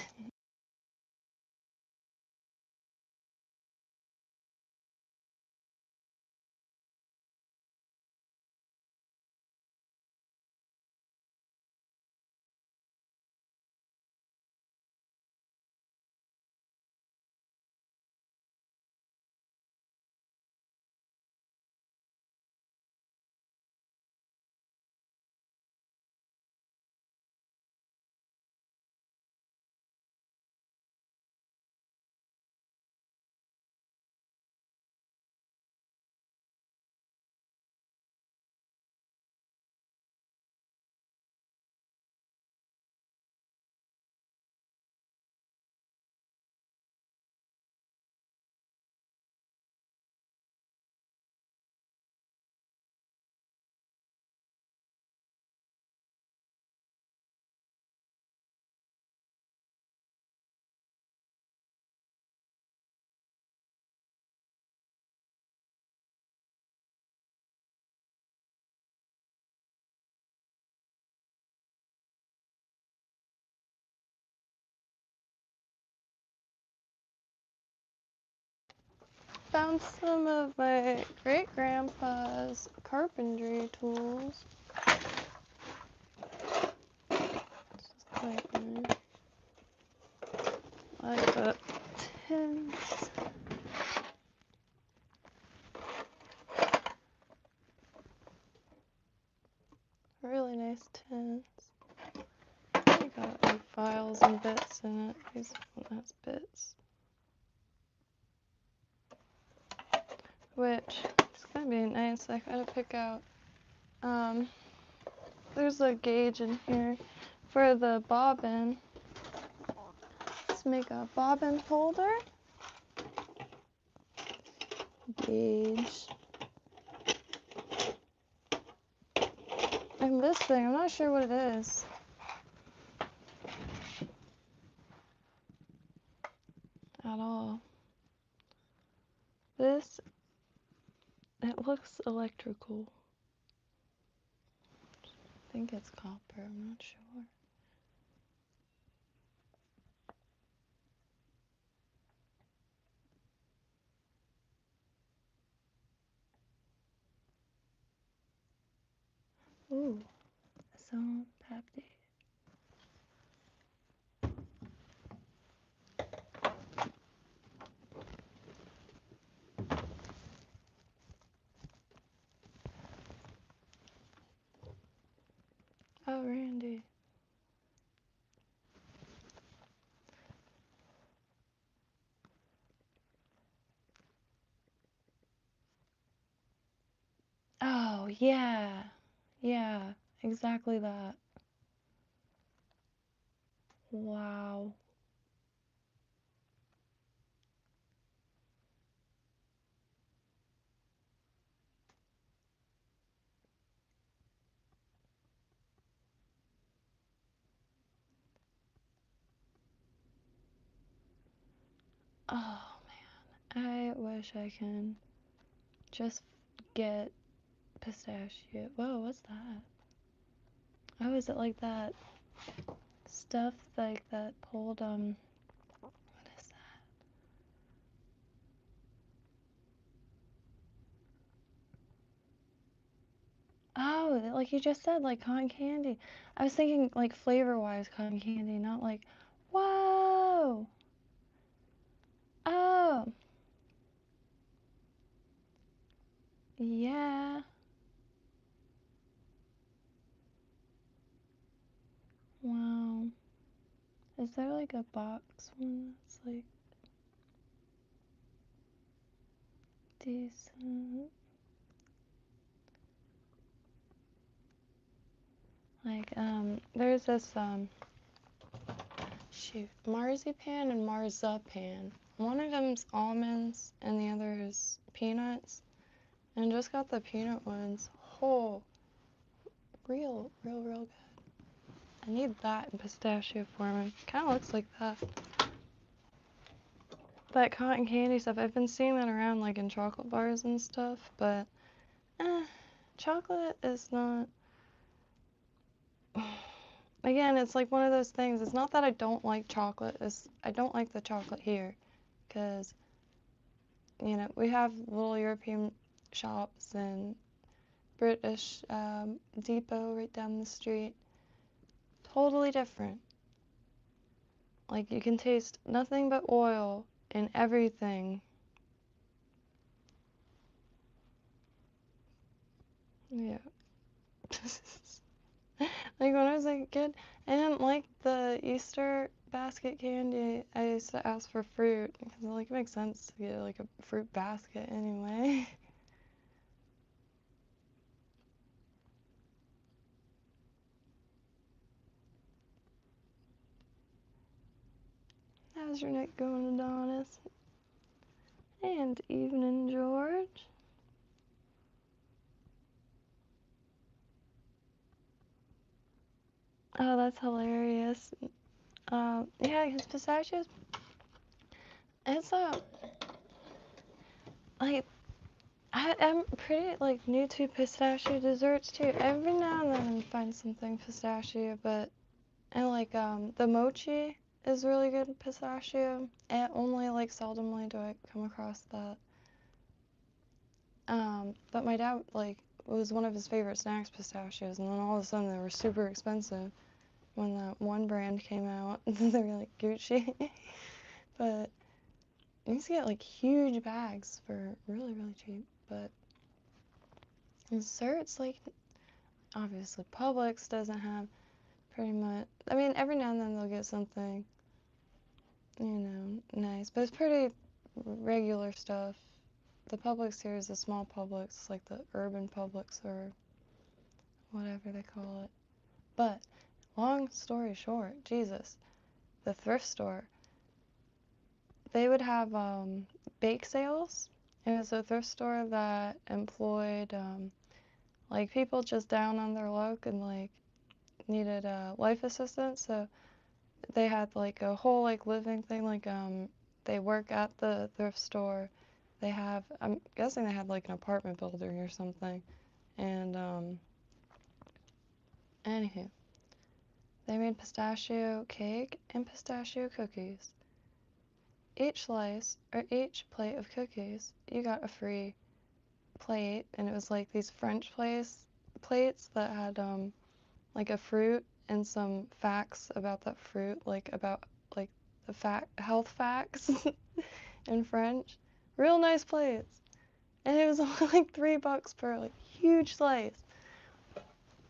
Found some of my great grandpa's carpentry tools. Like the tins. Really nice tins. They got like files and bits in it. These one has bits. which is gonna be nice. I gotta pick out, there's a gauge in here for the bobbin. Let's make a bobbin holder. Gauge. And this thing, I'm not sure what it is. At all. This, it looks electrical. I think it's copper, I'm not sure. Ooh, so happy. Oh, Randy. Oh, yeah. Yeah, exactly that. Wow. Oh, man. I wish I can just get pistachio. Whoa, what's that? Oh, is it like that stuff like that pulled, what is that? Oh, like you just said, like cotton candy. I was thinking like flavor-wise cotton candy, not like, whoa. Oh, yeah. Wow. Is there like a box one that's like decent? Like, there's this, shoot, marzipan and marzipan. One of them's almonds and the other is peanuts. And just got the peanut ones. Oh, real good. I need that in pistachio form. Kind of looks like that. That cotton candy stuff, I've been seeing that around like in chocolate bars and stuff, but chocolate is not. Again, it's like one of those things. It's not that I don't like chocolate. I don't like the chocolate here because, you know, we have little European shops and British depot right down the street. Totally different. Like you can taste nothing but oil in everything. Yeah. Like when I was a kid, I didn't like the Easter basket candy. I used to ask for fruit because like it makes sense to get like a fruit basket anyway. How's your night going, Adonis? And evening, George. Oh, that's hilarious. Yeah, his pistachios. It's like I'm pretty like new to pistachio desserts too. Every now and then I find something pistachio, but I like the mochi is really good pistachio. And only like seldomly do I come across that. But my dad like was one of his favorite snacks pistachios, and then all of a sudden they were super expensive when that one brand came out. They were like Gucci, but you used to get like huge bags for really cheap. But desserts like obviously Publix doesn't have pretty much. I mean, every now and then they'll get something, you know, nice, but it's pretty regular stuff the Publix here is the small Publix, like the urban Publix or whatever they call it. But long story short, Jesus, the thrift store, they would have bake sales. It was a thrift store that employed like people just down on their luck and like needed life assistance. So they had like a whole like living thing, like they work at the thrift store. They have, I'm guessing they had like an apartment building or something. And anywho, they made pistachio cake and pistachio cookies. Each slice or each plate of cookies, you got a free plate, and it was like these French plates that had like a fruit and some facts about that fruit, like about like the health facts in French. Real nice plates. And it was only like $3 per like huge slice.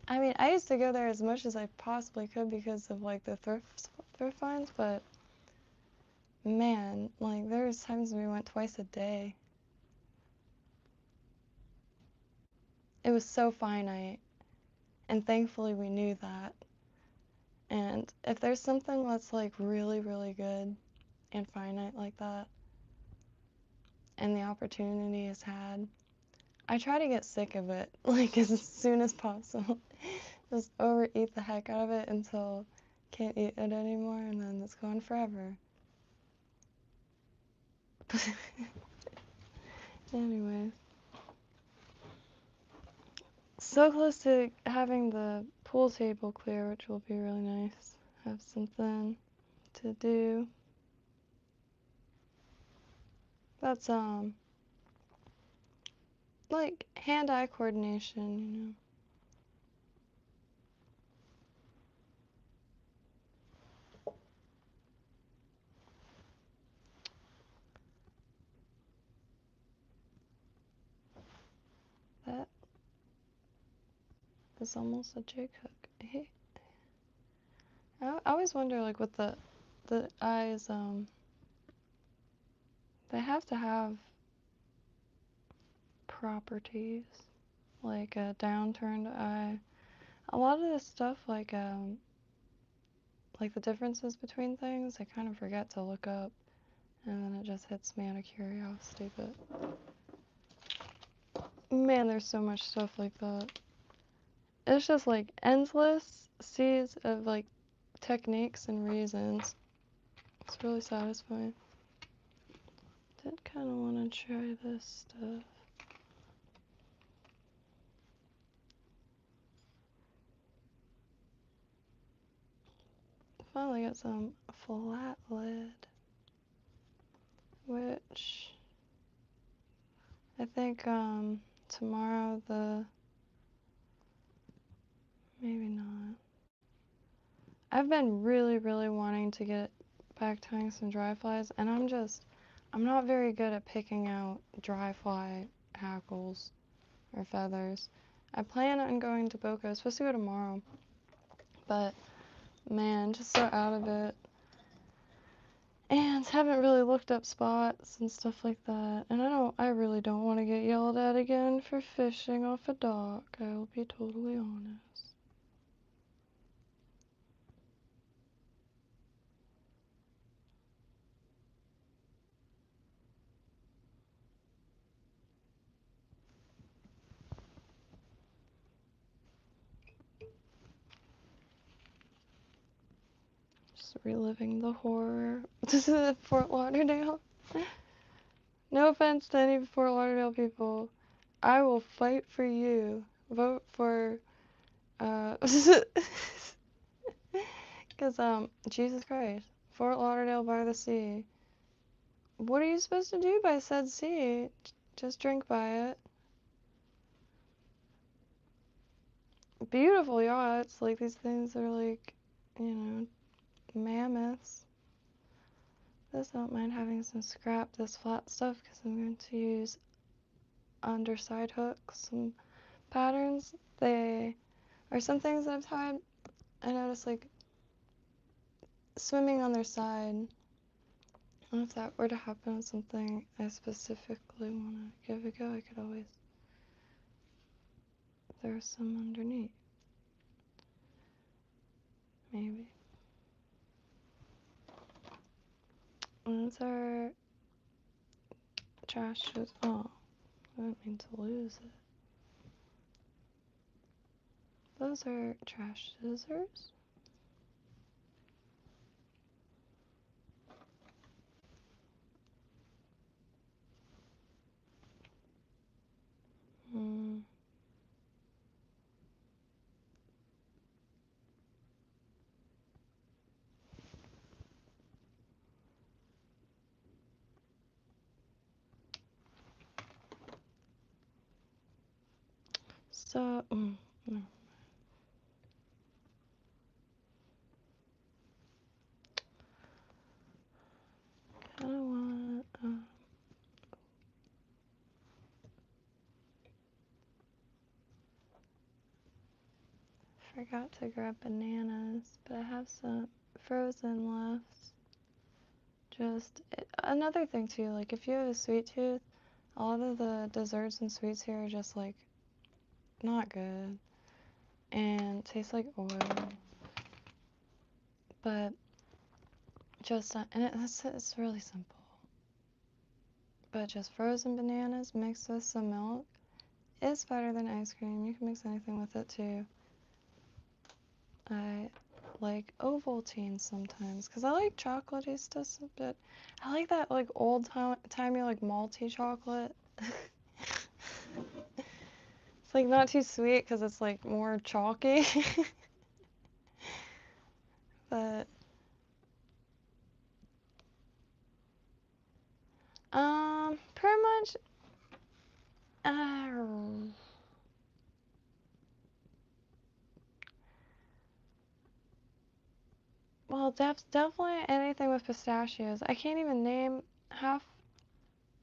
I mean, I used to go there as much as I possibly could because of like the thrift finds, but man, like there's times we went twice a day. It was so finite, and thankfully we knew that. And if there's something that's like really, really good and finite like that, and the opportunity is had, I try to get sick of it like as soon as possible. Just overeat the heck out of it until can't eat it anymore, and then it's gone forever. Anyways, so close to having the pool table clear, which will be really nice. Have something to do. That's like hand-eye coordination, you know. That is almost a jig hook. I always wonder, like, with the eyes, they have to have properties, like a downturned eye. A lot of this stuff, like the differences between things, I kind of forget to look up, and then it just hits me out of curiosity. But man, there's so much stuff like that. It's just like endless seas of like techniques and reasons. It's really satisfying. Did kind of want to try this stuff. Finally got some flat lid, which I think tomorrow maybe not. I've been really, really wanting to get back tying some dry flies, and I'm not very good at picking out dry fly hackles or feathers. I plan on going to Boca. I was supposed to go tomorrow, but man, just so out of it. And haven't really looked up spots and stuff like that. And I really don't want to get yelled at again for fishing off a dock. I will be totally honest. Just reliving the horror. This is Fort Lauderdale. No offense to any Fort Lauderdale people. I will fight for you. Vote for, because, Jesus Christ. Fort Lauderdale by the sea. What are you supposed to do by said sea? Just drink by it. Beautiful yachts. Like, these things are like, you know, mammoths. This, I don't mind having some scrap, this flat stuff, because I'm going to use underside hooks, some patterns. They are some things that I've tied. I noticed, like, swimming on their side, And if that were to happen with something I specifically want to give a go, I could always throw some underneath. Maybe. Those are trash scissors. Oh, I didn't mean to lose it. Those are trash scissors. Hmm. So, no. Kinda want, forgot to grab bananas, but I have some frozen left. Another thing too, like if you have a sweet tooth, a lot of the desserts and sweets here are just like not good and taste like oil. But just it's really simple. But just frozen bananas mixed with some milk is better than ice cream. You can mix anything with it too. I like Ovaltine sometimes because I like chocolatey stuff, but I like that like old-timey like malty chocolate. It's like not too sweet because it's like more chalky. But pretty much well, definitely anything with pistachios. I can't even name half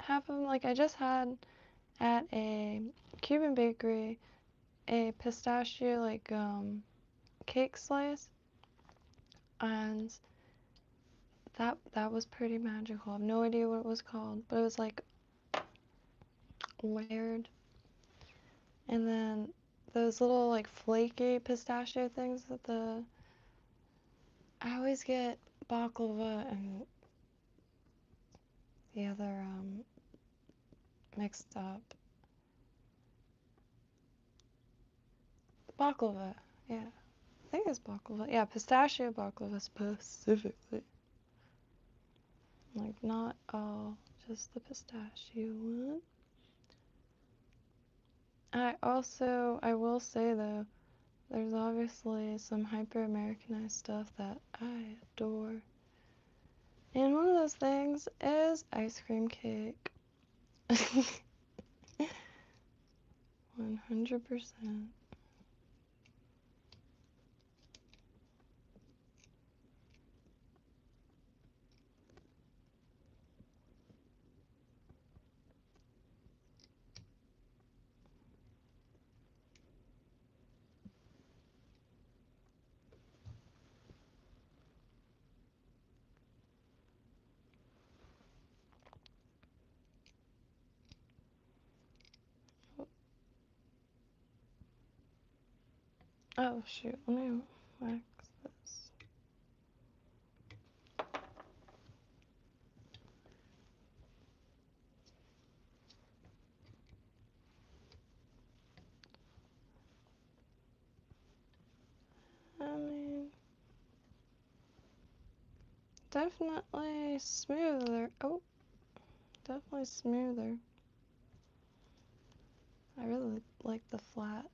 of them. Like I just had at a Cuban bakery a pistachio like cake slice, and that was pretty magical. I have no idea what it was called, but it was like layered. And then those little like flaky pistachio things I always get baklava and the other mixed up. Baklava, yeah. I think it's baklava. Yeah, pistachio baklava specifically. Like not all, just the pistachio one. I will say though, there's obviously some hyper-Americanized stuff that I adore. And one of those things is ice cream cake. 100%. Oh shoot, let me wax this. I mean, definitely smoother. Oh, definitely smoother. I really like the flat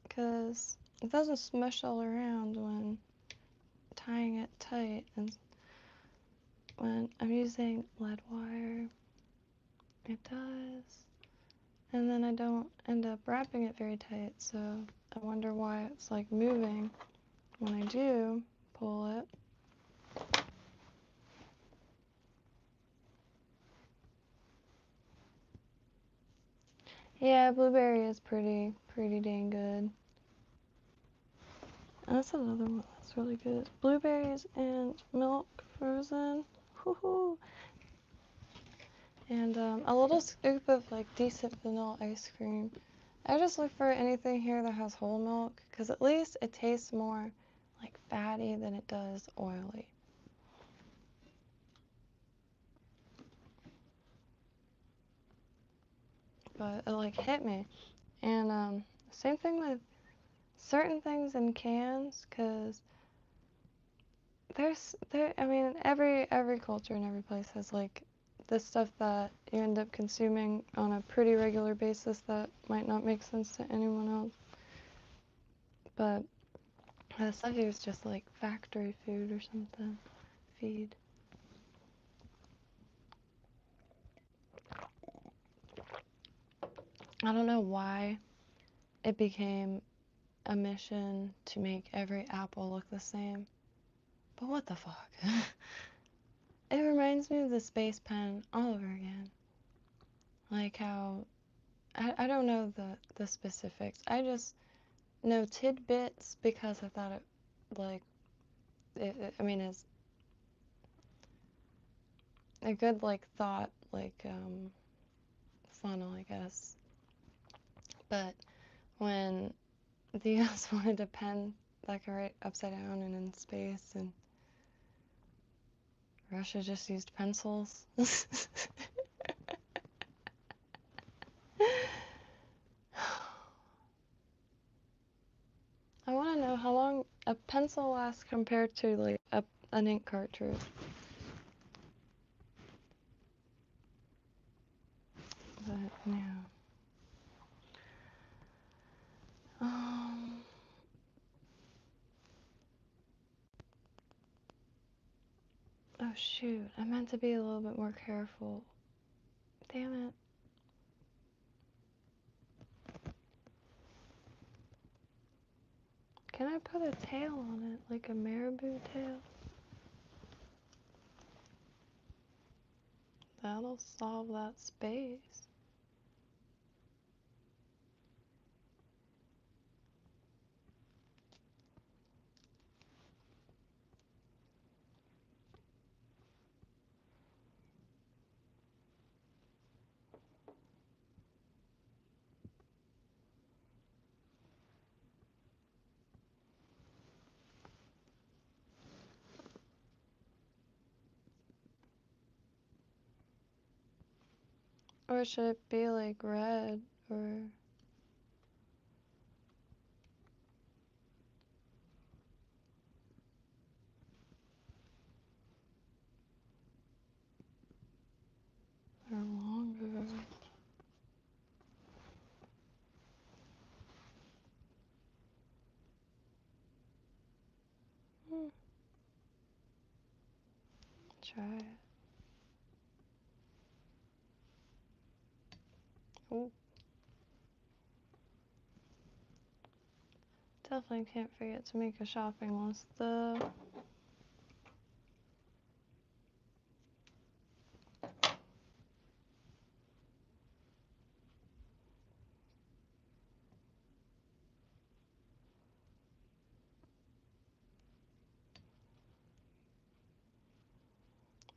because it doesn't smush all around when tying it tight, and when I'm using lead wire, it does. And then I don't end up wrapping it very tight, so I wonder why it's like moving when I do pull it. Yeah, blueberry is pretty dang good. And that's another one that's really good. Blueberries and milk frozen. Woohoo! And a little scoop of like decent vanilla ice cream. I just look for anything here that has whole milk because at least it tastes more like fatty than it does oily. But it like hit me. And same thing with certain things in cans because I mean every culture and every place has like this stuff that you end up consuming on a pretty regular basis that might not make sense to anyone else. But the stuff here is just like factory food or something. Feed. I don't know why it became a mission to make every apple look the same. But what the fuck? It reminds me of the space pen all over again. Like how I don't know the specifics. I just know tidbits because I thought I mean it's a good like thought funnel, I guess. But when the US wanted a pen that could write upside down and in space, and Russia just used pencils. I want to know how long a pencil lasts compared to like an ink cartridge. But yeah. Oh shoot, I meant to be a little bit more careful. Damn it. Can I put a tail on it, like a marabou tail? That'll solve that space. Or should it be like red or longer? Try it. Oh. Definitely can't forget to make a shopping list though.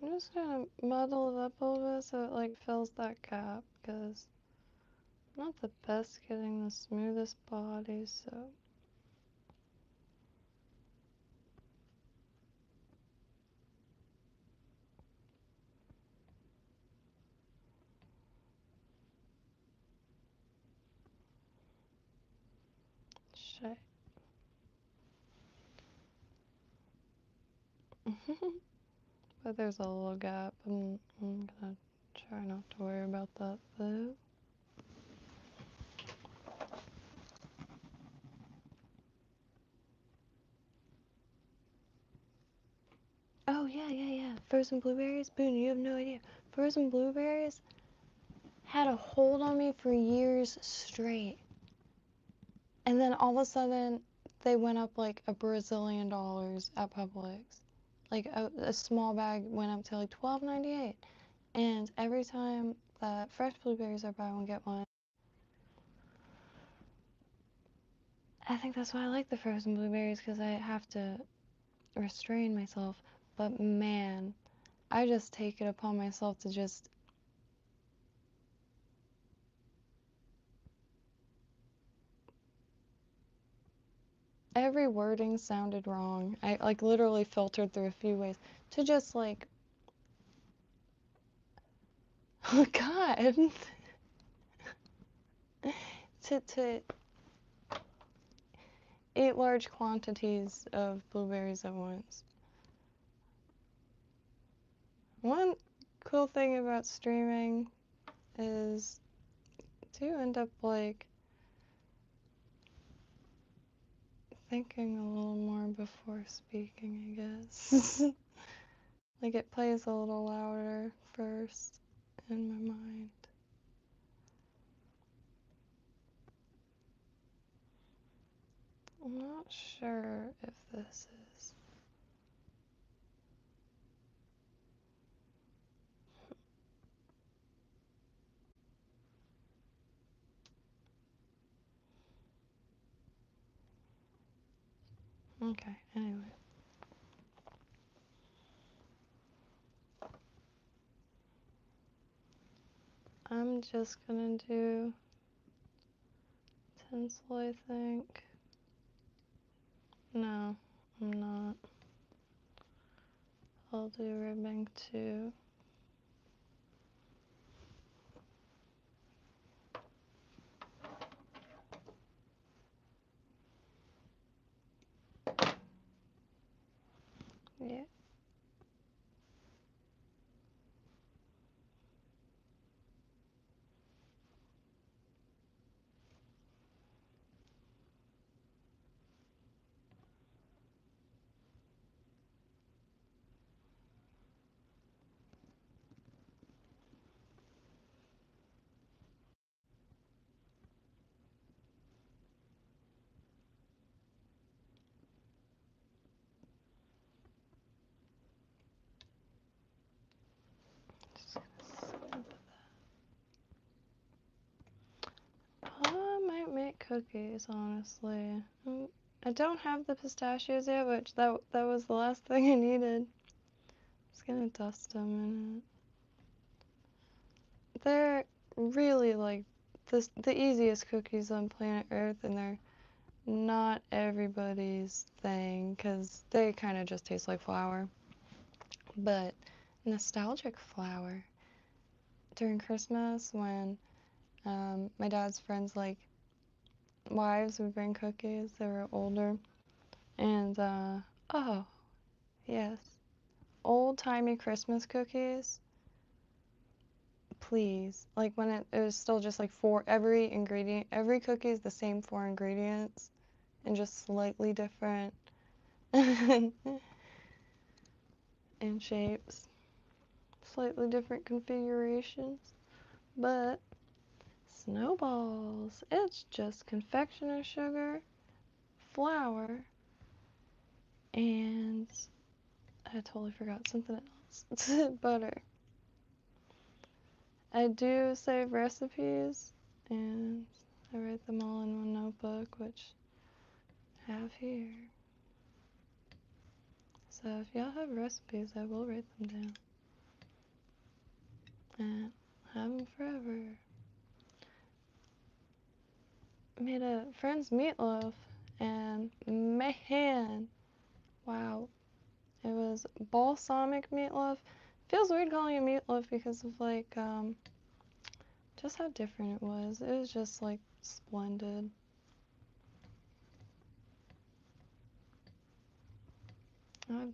I'm just gonna muddle it up a little bit so it like fills that gap because I'm not the best getting the smoothest body, so. Shit. But there's a little gap. I'm gonna try not to worry about that though. Oh yeah. Frozen blueberries? Boone, you have no idea. Frozen blueberries had a hold on me for years straight. And then all of a sudden, they went up like $1 Brazilian at Publix. Like a small bag went up to like $12.98. And every time that fresh blueberries are buy one get one, I think that's why I like the frozen blueberries because I have to restrain myself. But man, I just take it upon myself to just every wording sounded wrong. I like literally filtered through a few ways to just like, oh God, to eat large quantities of blueberries at once. One cool thing about streaming is to end up like thinking a little more before speaking, I guess. Like it plays a little louder first in my mind. I'm not sure if this is. Okay, anyway. I'm just gonna do tinsel, I think. No, I'm not. I'll do ribbing too. Yeah. Just gonna snip that. I might make cookies, honestly. I don't have the pistachios yet, which that was the last thing I needed. Just gonna dust them in it. They're really like the easiest cookies on planet Earth, and they're not everybody's thing because they kind of just taste like flour. But nostalgic flour during Christmas when my dad's friends like wives would bring cookies. They were older, and oh yes, old-timey Christmas cookies. Please, like when it was still just like every ingredient, every cookie is the same 4 ingredients and just slightly different in shapes, slightly different configurations, but snowballs. It's just confectioner sugar, flour, and I totally forgot something else. Butter. I do save recipes, and I write them all in one notebook, which I have here. So if y'all have recipes, I will write them down. And have them forever. Made a friend's meatloaf, and man, wow. It was balsamic meatloaf. Feels weird calling it meatloaf because of like, just how different it was. It was just like splendid. I have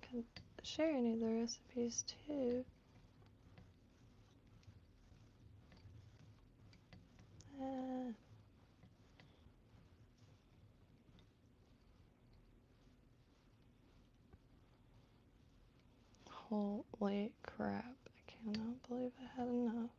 can share any of the recipes too. Holy crap, I cannot believe I had enough.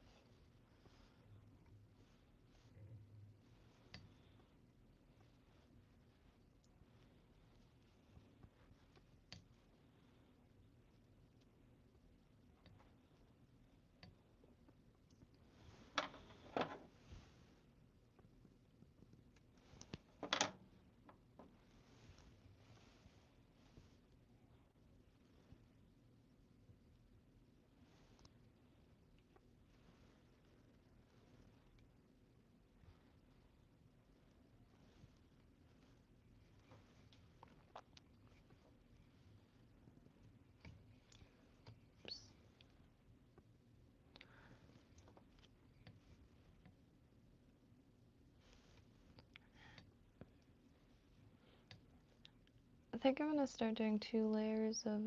think I'm gonna start doing 2 layers of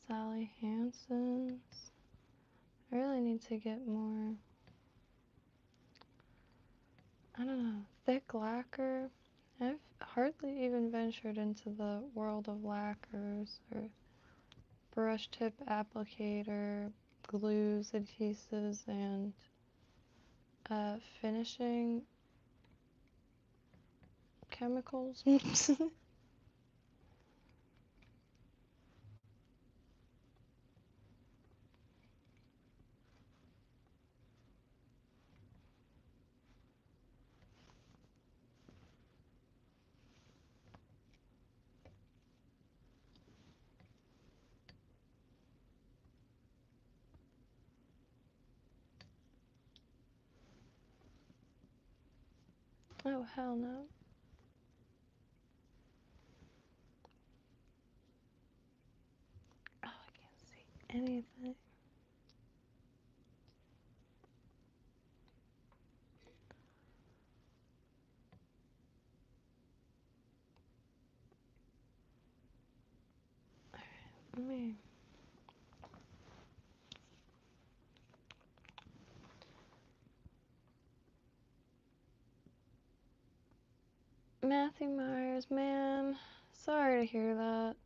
Sally Hansen's. I really need to get more, I don't know, thick lacquer. I've hardly even ventured into the world of lacquers or brush tip applicator, glues, adhesives, and finishing chemicals. Oh, hell no. Oh, I can't see anything. Let me. Matthew Myers, man. Sorry to hear that.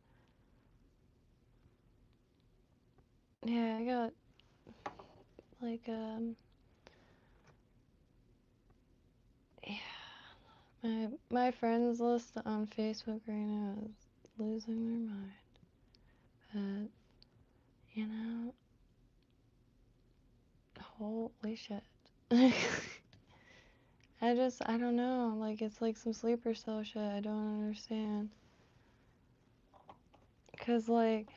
Yeah, I got, like, yeah. My friends list on Facebook right now is losing their mind. But, you know, holy shit. I don't know. Like, it's like some sleeper cell shit. I don't understand. Because, like,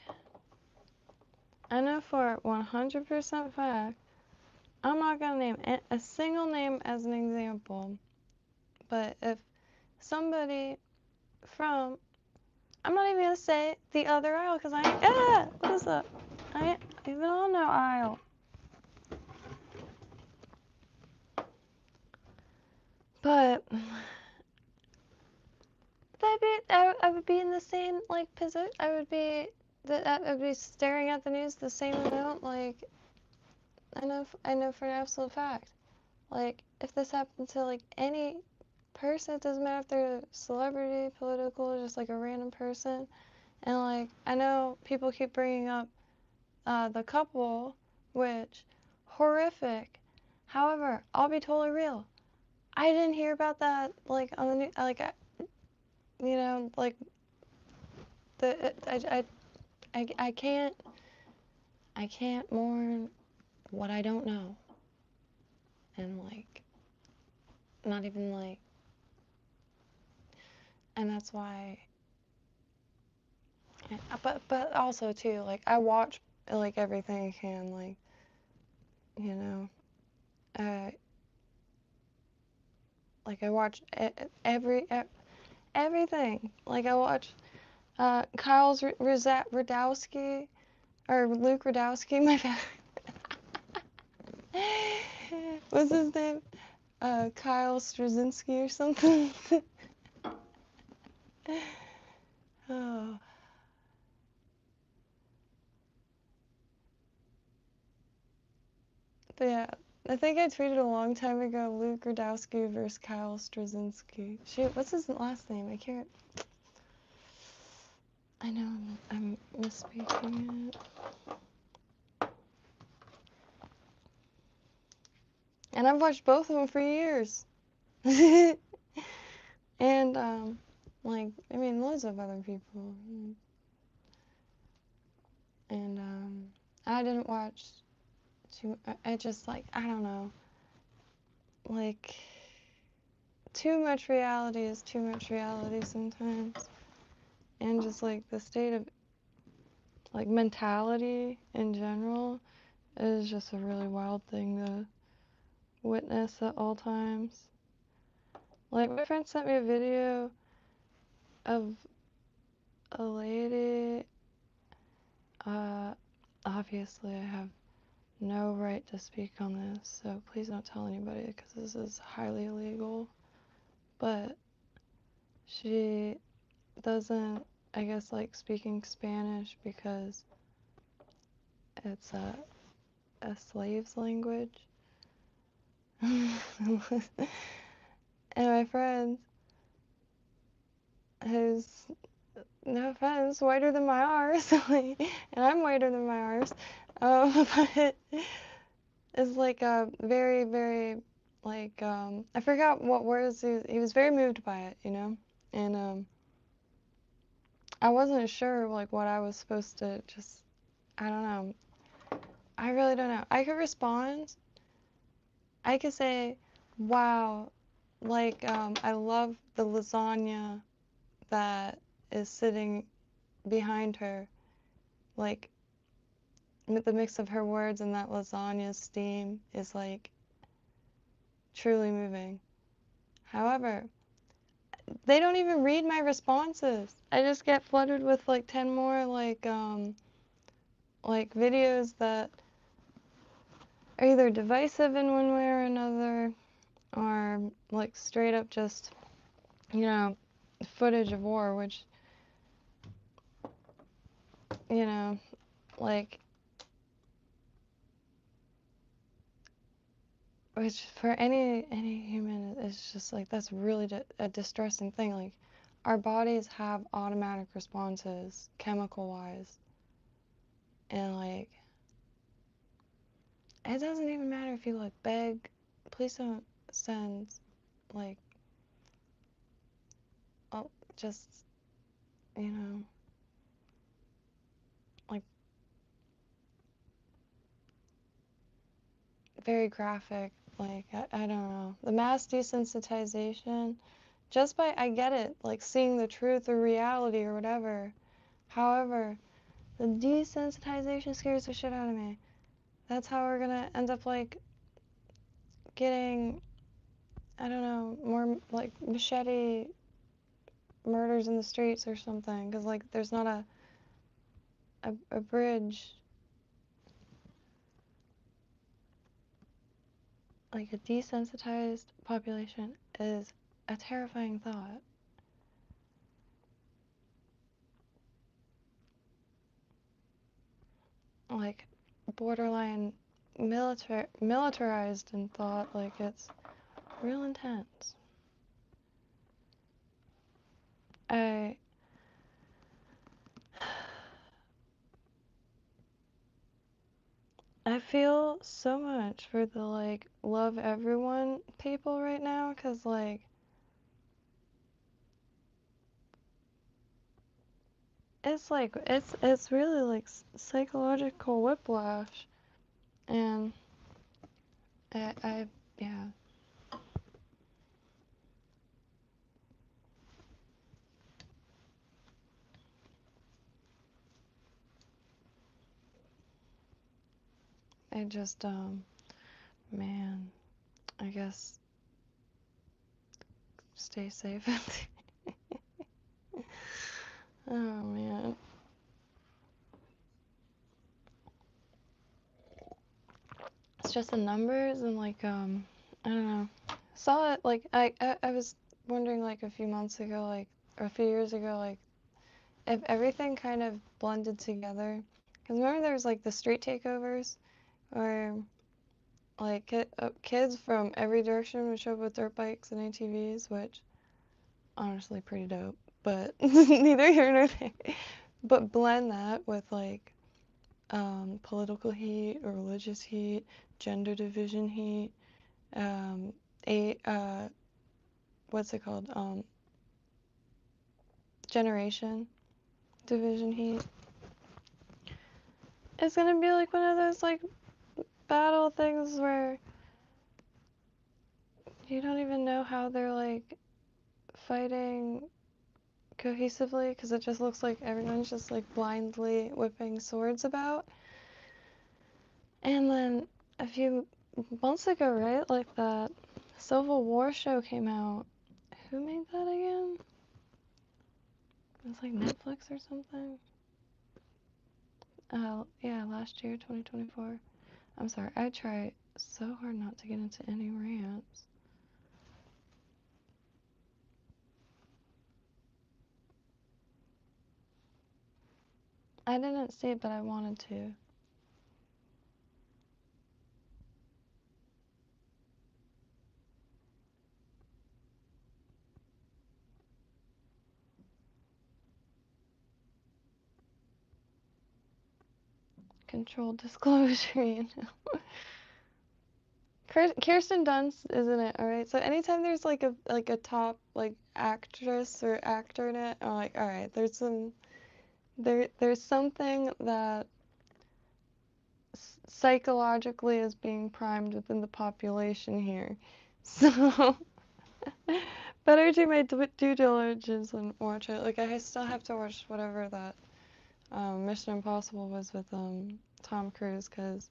I know for 100% fact, I'm not going to name a single name as an example. But if somebody from, I'm not even going to say the other aisle because I ain't, what is that? I ain't even on no aisle. But I would be in the same, like, position. I would be staring at the news the same amount. Like, I know for an absolute fact. Like, if this happened to, like, any person, it doesn't matter if they're a celebrity, political, just, like, a random person. And, like, I know people keep bringing up the couple, which, horrific. However, I'll be totally real. I didn't hear about that, like, on the news, like, you know, like, I can't mourn what I don't know. And, like, not even, like, and that's why, but also, too, like, I watch, like, everything I can, like, you know, like, I watch everything. Like, I watch Kyle's Radowski, or Luke Radowski, my bad. What's his name? Kyle Straczynski or something. Oh. But yeah, I think I tweeted a long time ago, Luke Radowski versus Kyle Straczynski. Shoot, what's his last name? I can't. I know I'm misspeaking it. And I've watched both of them for years. And, like, I mean, loads of other people. And, I didn't watch I just, like, I don't know. Like, too much reality is too much reality sometimes. And just, like, the state of, like, mentality in general is just a really wild thing to witness at all times. Like, my friend sent me a video of a lady. Obviously, I have no right to speak on this, so please don't tell anybody because this is highly illegal. But she doesn't, I guess, like speaking Spanish because it's a slave's language. And my friend, who's, no offense, whiter than my R's, and I'm whiter than my R's, but it's like a very, very, like, I forgot what words he was very moved by it, you know? And I wasn't sure, like, what I was supposed to just, I don't know. I really don't know. I could respond. I could say, wow, like, I love the lasagna that is sitting behind her. Like, the mix of her words and that lasagna steam is, like, truly moving. However, they don't even read my responses. I just get flooded with, like, 10 more, like videos that are either divisive in one way or another, or, like, straight up just, you know, footage of war, which, you know, like, which for any human is just like, that's really a distressing thing. Like, our bodies have automatic responses chemical wise, and like, it doesn't even matter if you like beg, please don't send, like, oh, just, you know, like, very graphic, like, I don't know, the mass desensitization, just by, I get it, like, seeing the truth or reality or whatever. However, the desensitization scares the shit out of me. That's how we're gonna end up, like, getting, I don't know, more, like, machete murders in the streets or something. Because, like, there's not a bridge. Like, a desensitized population is a terrifying thought. Like, borderline militarized in thought. Like, it's real intense. I feel so much for the, like, love everyone people right now, because, like, it's really, like, psychological whiplash, and yeah, I just, man, I guess stay safe. Oh, man. It's just the numbers and, like, I don't know. Saw it, like, I was wondering, like, a few months ago, like, or a few years ago, like, if everything kind of blended together. Because remember there was, like, the street takeovers, where, like, kids from every direction would show up with dirt bikes and ATVs, which, honestly, pretty dope. But neither here nor there. But blend that with, like, political heat or religious heat, gender division heat, a what's it called? Generation division heat. It's gonna be like one of those, like, battle things where you don't even know how they're, like, fighting cohesively, because it just looks like everyone's just, like, blindly whipping swords about. And then a few months ago, right, like, that Civil War show came out. Who made that again? It's like Netflix or something. Oh, yeah, last year, 2024. I'm sorry, I try so hard not to get into any rants. I didn't see it, but I wanted to. Controlled disclosure, you know. Kirsten Dunst, isn't it? All right. So anytime there's like a top like actress or actor in it, I'm like, all right, there's something that psychologically is being primed within the population here. So better do my due diligence and watch it. Like I still have to watch whatever that Mission Impossible was with Tom Cruise, because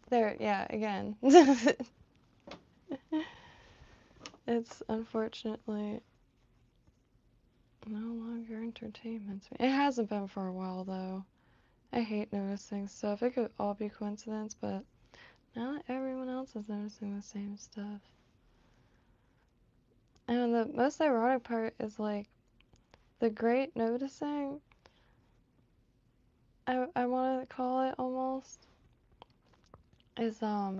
there, yeah, again, it's unfortunately no longer entertainment to me. It hasn't been for a while though. I hate noticing stuff. It could all be coincidence, but now that everyone else is noticing the same stuff. And the most ironic part is like the great noticing, I want to call it almost, is I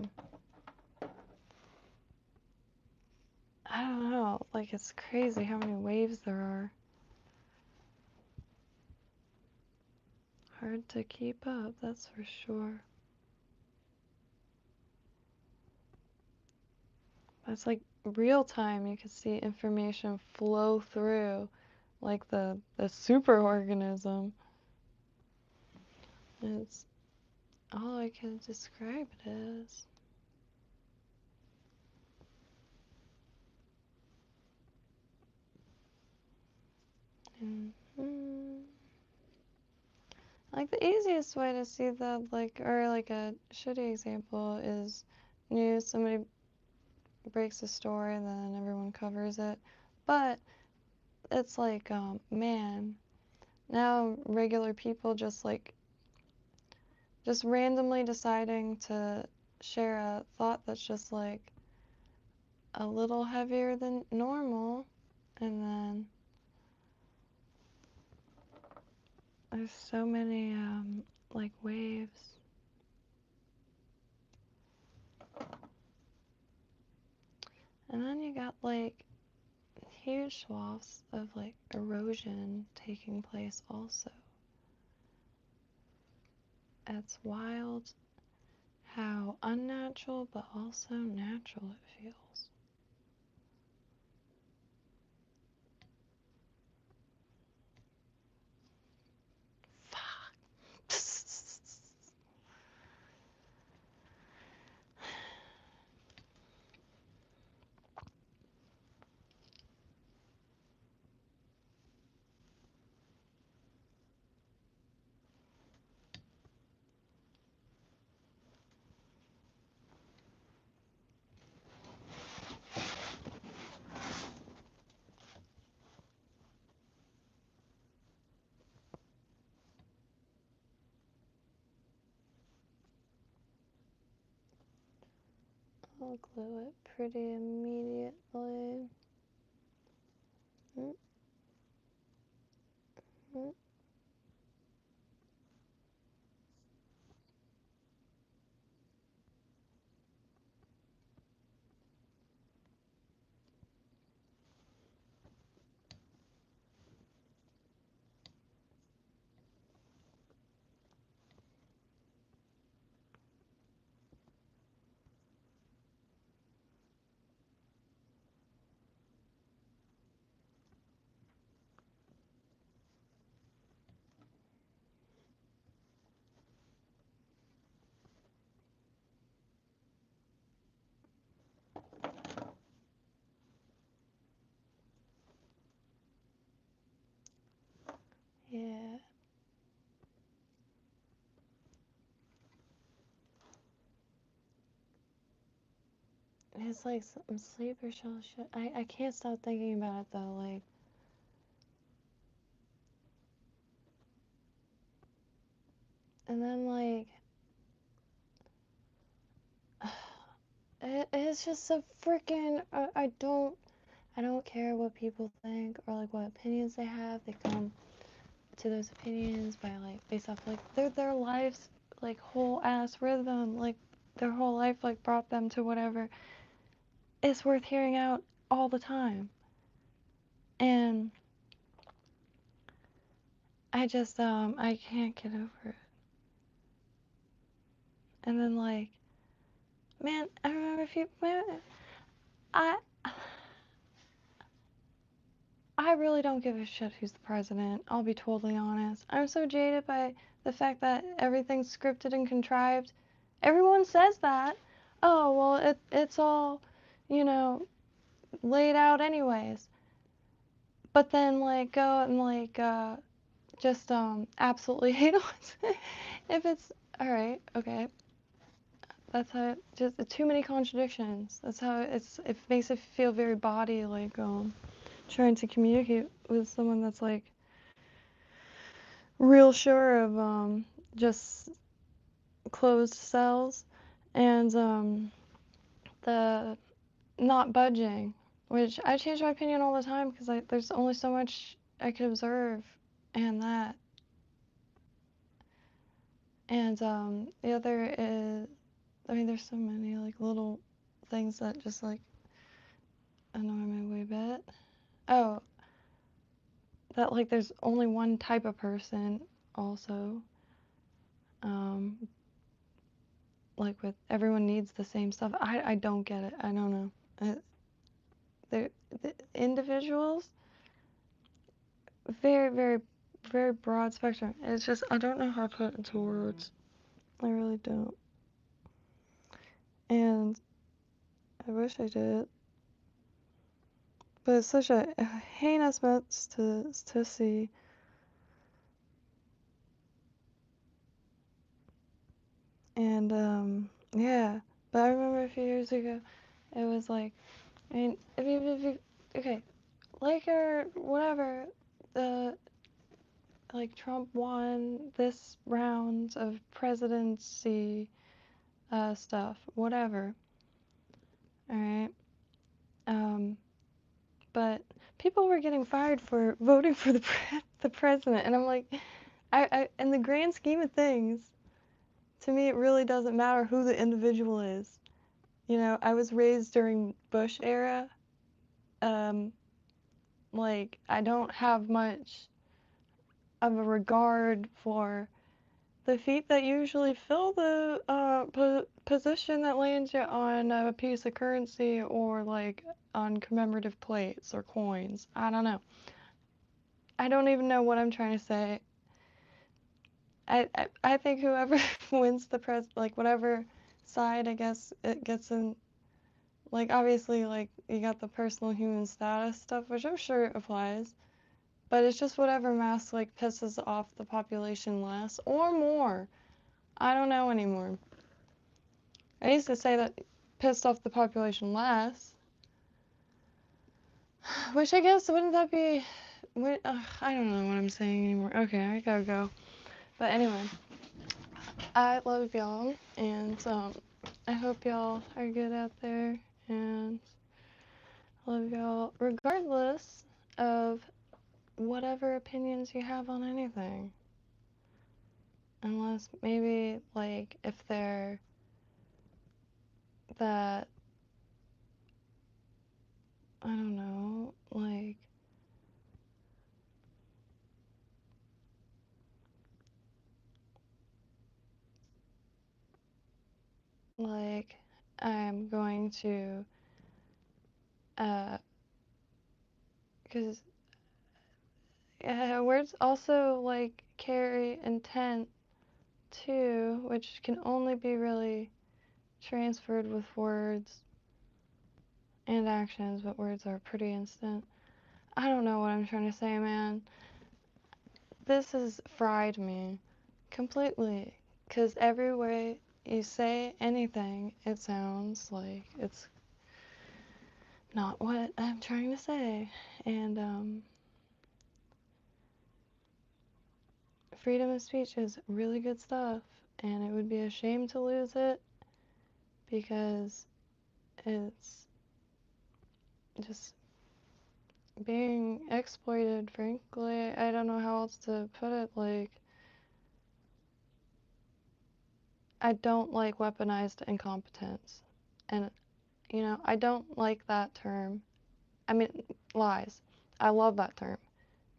don't know, like it's crazy how many waves there are. Hard to keep up, that's for sure. It's like real time, you can see information flow through like the super organism. It's all I can describe it as. Mm-hmm. Like the easiest way to see that, like, or like a shitty example is news. Somebody breaks a story and then everyone covers it. But it's like, man, now regular people just randomly deciding to share a thought that's just like a little heavier than normal, and then there's so many like waves. And then you got like huge swaths of like erosion taking place also. It's wild how unnatural but also natural it feels. Fuck. I'll glue it pretty immediately. Mm, mm. Yeah. It's like some sleeper shell shit. I can't stop thinking about it though, like, and then like it's just a freaking I don't care what people think or like what opinions they have. They come to those opinions by like based off like their lives like whole ass rhythm, like their whole life like brought them to whatever, it's worth hearing out all the time. And I just I can't get over it. And then like, man, I remember I I really don't give a shit who's the president. I'll be totally honest. I'm so jaded by the fact that everything's scripted and contrived. Everyone says that. Oh, well, it's all, you know, laid out anyways. But then, like, go and, like, just, absolutely hate on it. If it's, alright, okay. That's how just too many contradictions. That's how it makes it feel very body, like, trying to communicate with someone that's, like, real sure of just closed cells and the not budging, which I change my opinion all the time because there's only so much I could observe and that. And the other is, I mean, there's so many like little things that just like annoy me a wee bit. Oh, that like there's only one type of person also. Like with everyone needs the same stuff. I don't get it. I don't know. The individuals, very, very, very broad spectrum. It's just, I don't know how to put it into words. I really don't. And I wish I did. But it's such a heinous mess to see. And, yeah. But I remember a few years ago, it was like, I mean, if you okay, like or whatever, like Trump won this round of presidency stuff, whatever. All right. But people were getting fired for voting for the president, and I'm like, in the grand scheme of things, to me, it really doesn't matter who the individual is. You know, I was raised during Bush era. Like, I don't have much of a regard for the feet that usually fill the position that lands you on a piece of currency or like on commemorative plates or coins. I don't know. I don't even know what I'm trying to say. I think whoever wins the like whatever side, I guess it gets in. Like obviously, like you got the personal human status stuff, which I'm sure applies. But it's just whatever mask like pisses off the population less or more. I don't know anymore. I used to say that pissed off the population less, which I guess wouldn't that be? I don't know what I'm saying anymore. Okay, I gotta go. But anyway, I love y'all, and I hope y'all are good out there, and I love y'all regardless of whatever opinions you have on anything. Unless maybe like if they're that, I don't know, like I'm going to because words also like carry intent too, which can only be really transferred with words and actions, but words are pretty instant. I don't know what I'm trying to say, man. This has fried me completely, because every way you say anything, it sounds like it's not what I'm trying to say. And freedom of speech is really good stuff, and it would be a shame to lose it because it's just being exploited, frankly. I don't know how else to put it. Like, I don't like weaponized incompetence. And, you know, I don't like that term. I mean, lies. I love that term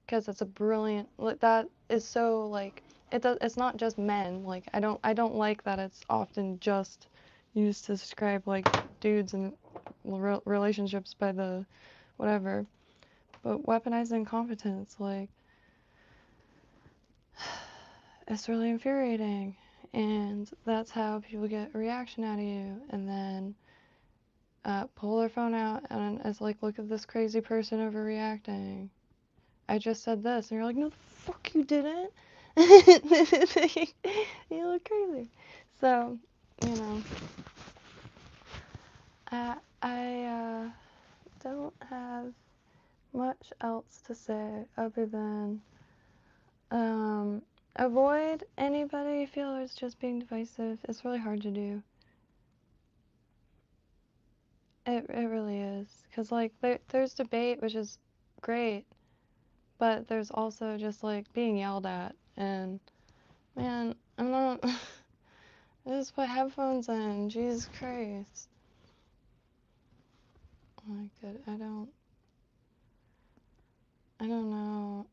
because it's a brilliant, like, that is so, like, it's not just men. Like, I don't like that it's often just used to describe, like, dudes and relationships by the whatever. But weaponized incompetence, like, it's really infuriating. And that's how people get a reaction out of you. And then pull their phone out and it's like, look at this crazy person overreacting. I just said this. And you're like, no, the fuck you didn't. You look crazy. So, you know, I don't have much else to say other than avoid anybody you feel is just being divisive. It's really hard to do. It really is. Because, like, there's debate, which is great, but there's also just, like, being yelled at. And, man, I'm not. I just put headphones in. Jesus Christ. Like, I don't know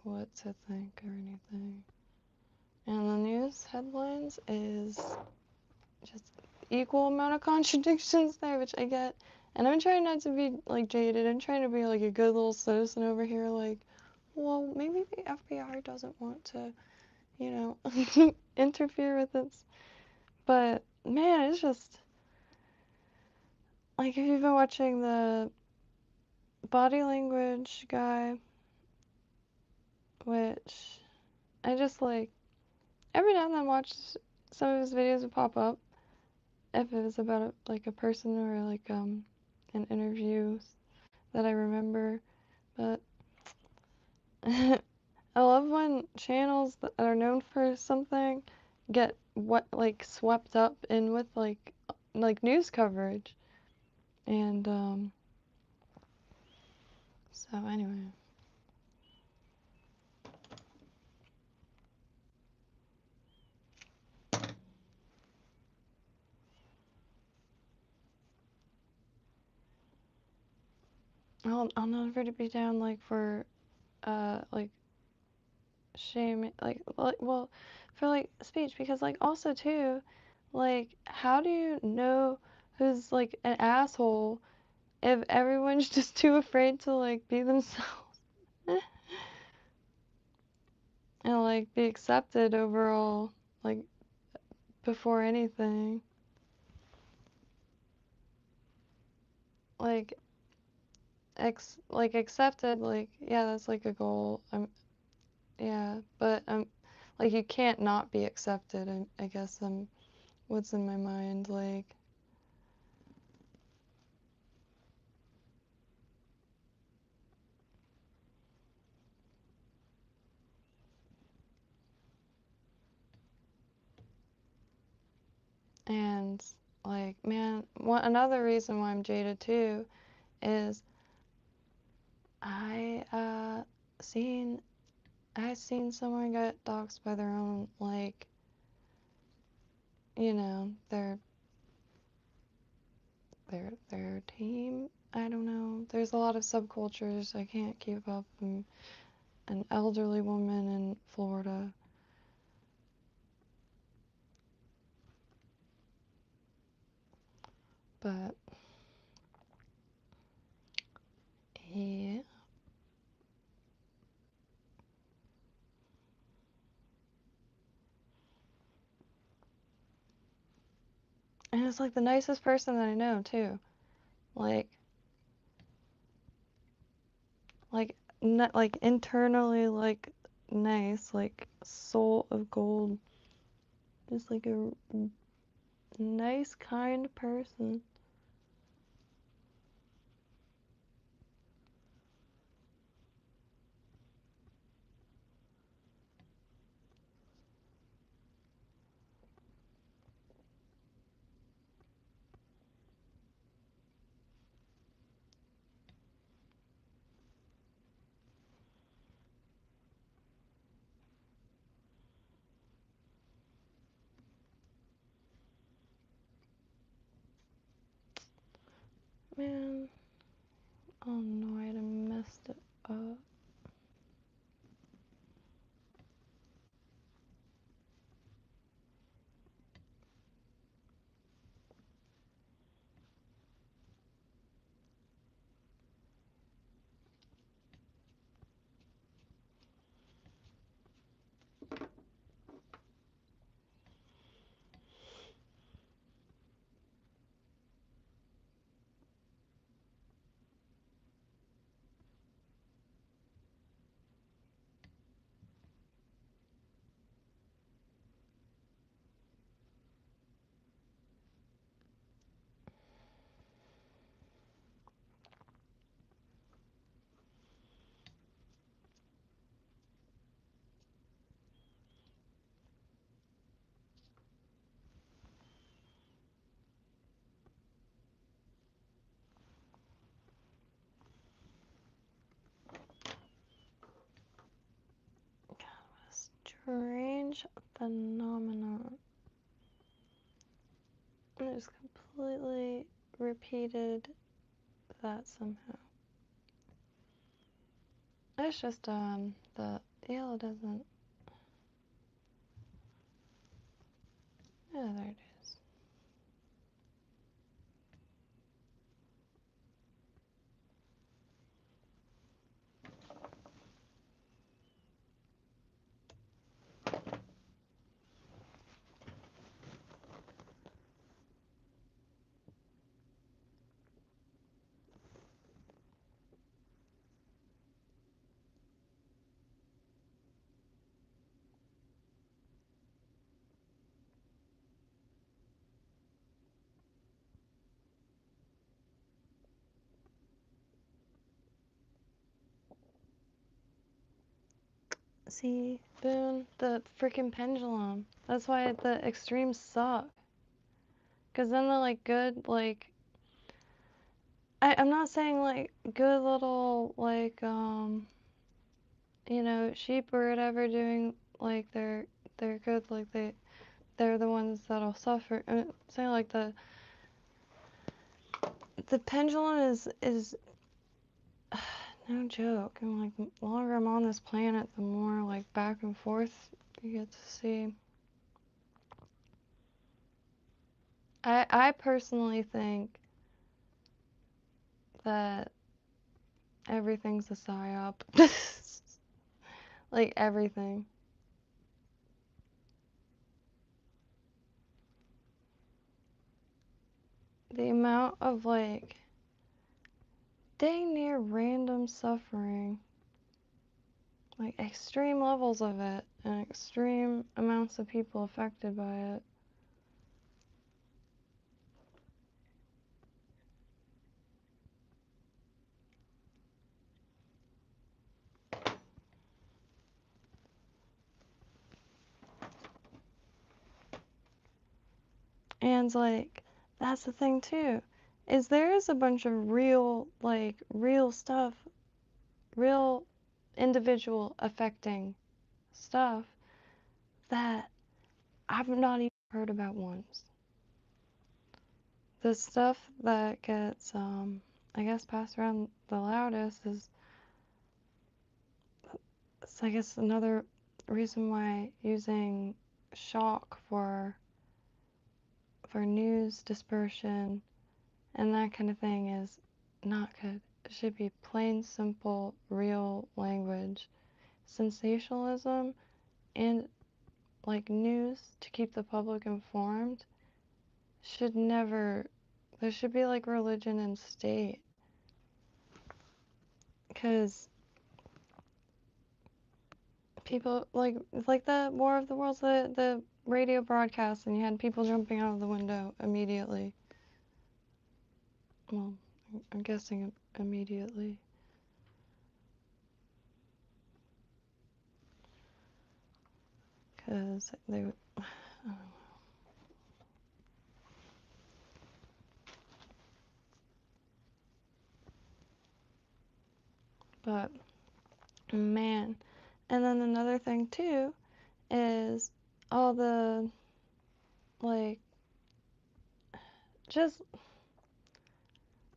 what to think or anything. And the news headlines is just equal amount of contradictions there, which I get. And I'm trying not to be, like, jaded. I'm trying to be, like, a good little citizen over here, like, well, maybe the FBI doesn't want to, you know, interfere with this. But, man, it's just, like, if you've been watching the body language guy, which I just, like, every now and then watch some of his videos would pop up if it was about, like, a person or, like, an interview that I remember. But I love when channels that are known for something get like swept up in with like news coverage. And so anyway. I'll never be down like for like shame like well for like speech, because like also too, like, how do you know who's like an asshole if everyone's just too afraid to like be themselves and like be accepted overall, like, before anything, like accepted, like, yeah, that's like a goal. Yeah, but like, you can't not be accepted. I guess what's in my mind, like, and like, man, another reason why I'm jaded too is I seen someone get doxxed by their own, like, you know, their team. I don't know. There's a lot of subcultures. I can't keep up. I'm an elderly woman in Florida. But yeah. And it's like the nicest person that I know too. Like like internally, like, nice, like soul of gold. Just like a nice, kind person. man. Oh no, I done messed it up. Strange phenomenon. I just completely repeated that somehow. It's just the yellow doesn't. Yeah, there it is. See, Boone, the freaking pendulum. That's why the extremes suck. Cause then the like good I'm not saying like good little like sheep or whatever doing like they're good like they're the ones that'll suffer. I'm saying like the pendulum is no joke. And like the longer I'm on this planet, the more like back and forth you get to see. I personally think that everything's a psyop. Like everything. The amount of like dang near random suffering, like extreme levels of it, and extreme amounts of people affected by it. And like that's the thing too, is there is a bunch of real stuff, real individual affecting stuff that I've not even heard about once. The stuff that gets I guess passed around the loudest is I guess another reason why using shock for news dispersion and that kind of thing is not good. It should be plain, simple, real language. Sensationalism and like news to keep the public informed should never. There should be like religion and state. Because people like the War of the Worlds, the radio broadcast, and you had people jumping out of the window immediately. Well, I'm guessing immediately. Because they would. But, man. And then another thing, too, is all the, like, just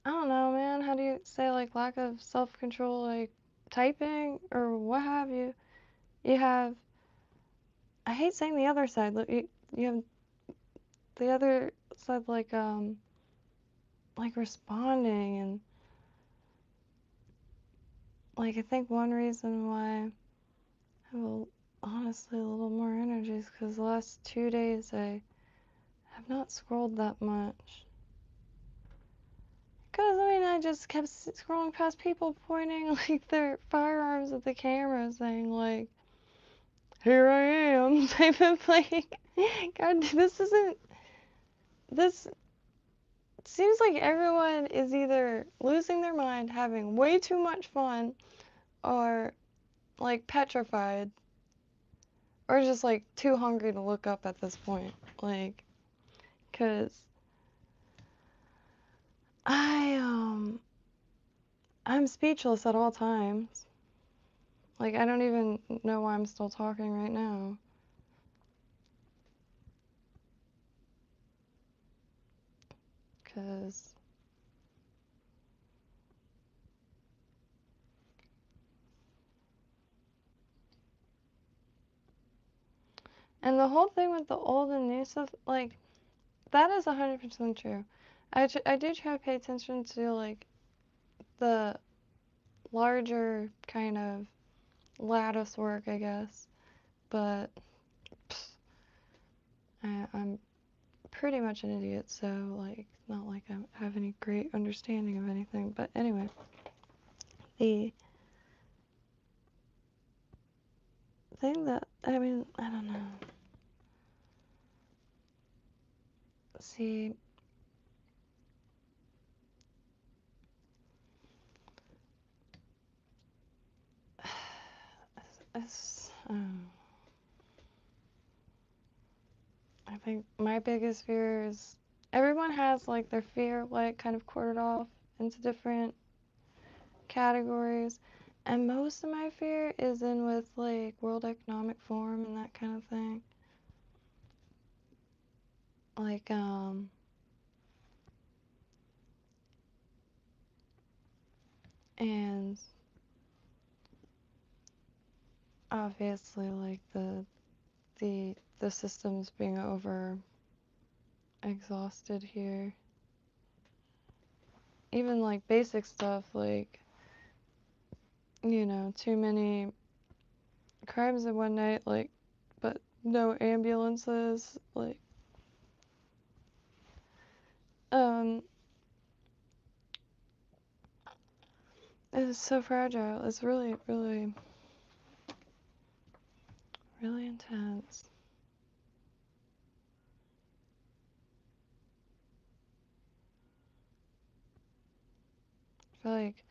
I don't know, man. How do you say, like, lack of self-control, like, typing or what have you? You have, I hate saying the other side. You have the other side, like responding, and like I think one reason why I have honestly a little more energy is because the last 2 days I have not scrolled that much. Because, I mean, I just kept scrolling past people pointing, like, their firearms at the camera saying, like, here I am, type of, like, God, this seems like everyone is either losing their mind, having way too much fun, or, like, petrified, or just, like, too hungry to look up at this point. Like, 'cause I'm speechless at all times. Like, I don't even know why I'm still talking right now. 'Cause and the whole thing with the old and new stuff, like, that is 100% true. I do try to pay attention to, like, the larger kind of lattice work, I guess. But I'm pretty much an idiot, so, like, not like I have any great understanding of anything. But anyway, the thing that, I mean, I don't know. See, I think my biggest fear is everyone has, like, their fear, like, kind of quartered off into different categories. And most of my fear is in with, like, World Economic Forum and that kind of thing. Like, and obviously, like, the systems being over exhausted here. Even, like, basic stuff, like, you know, too many crimes in one night, like, but no ambulances, like, it's so fragile. It's really, really, really intense. I feel like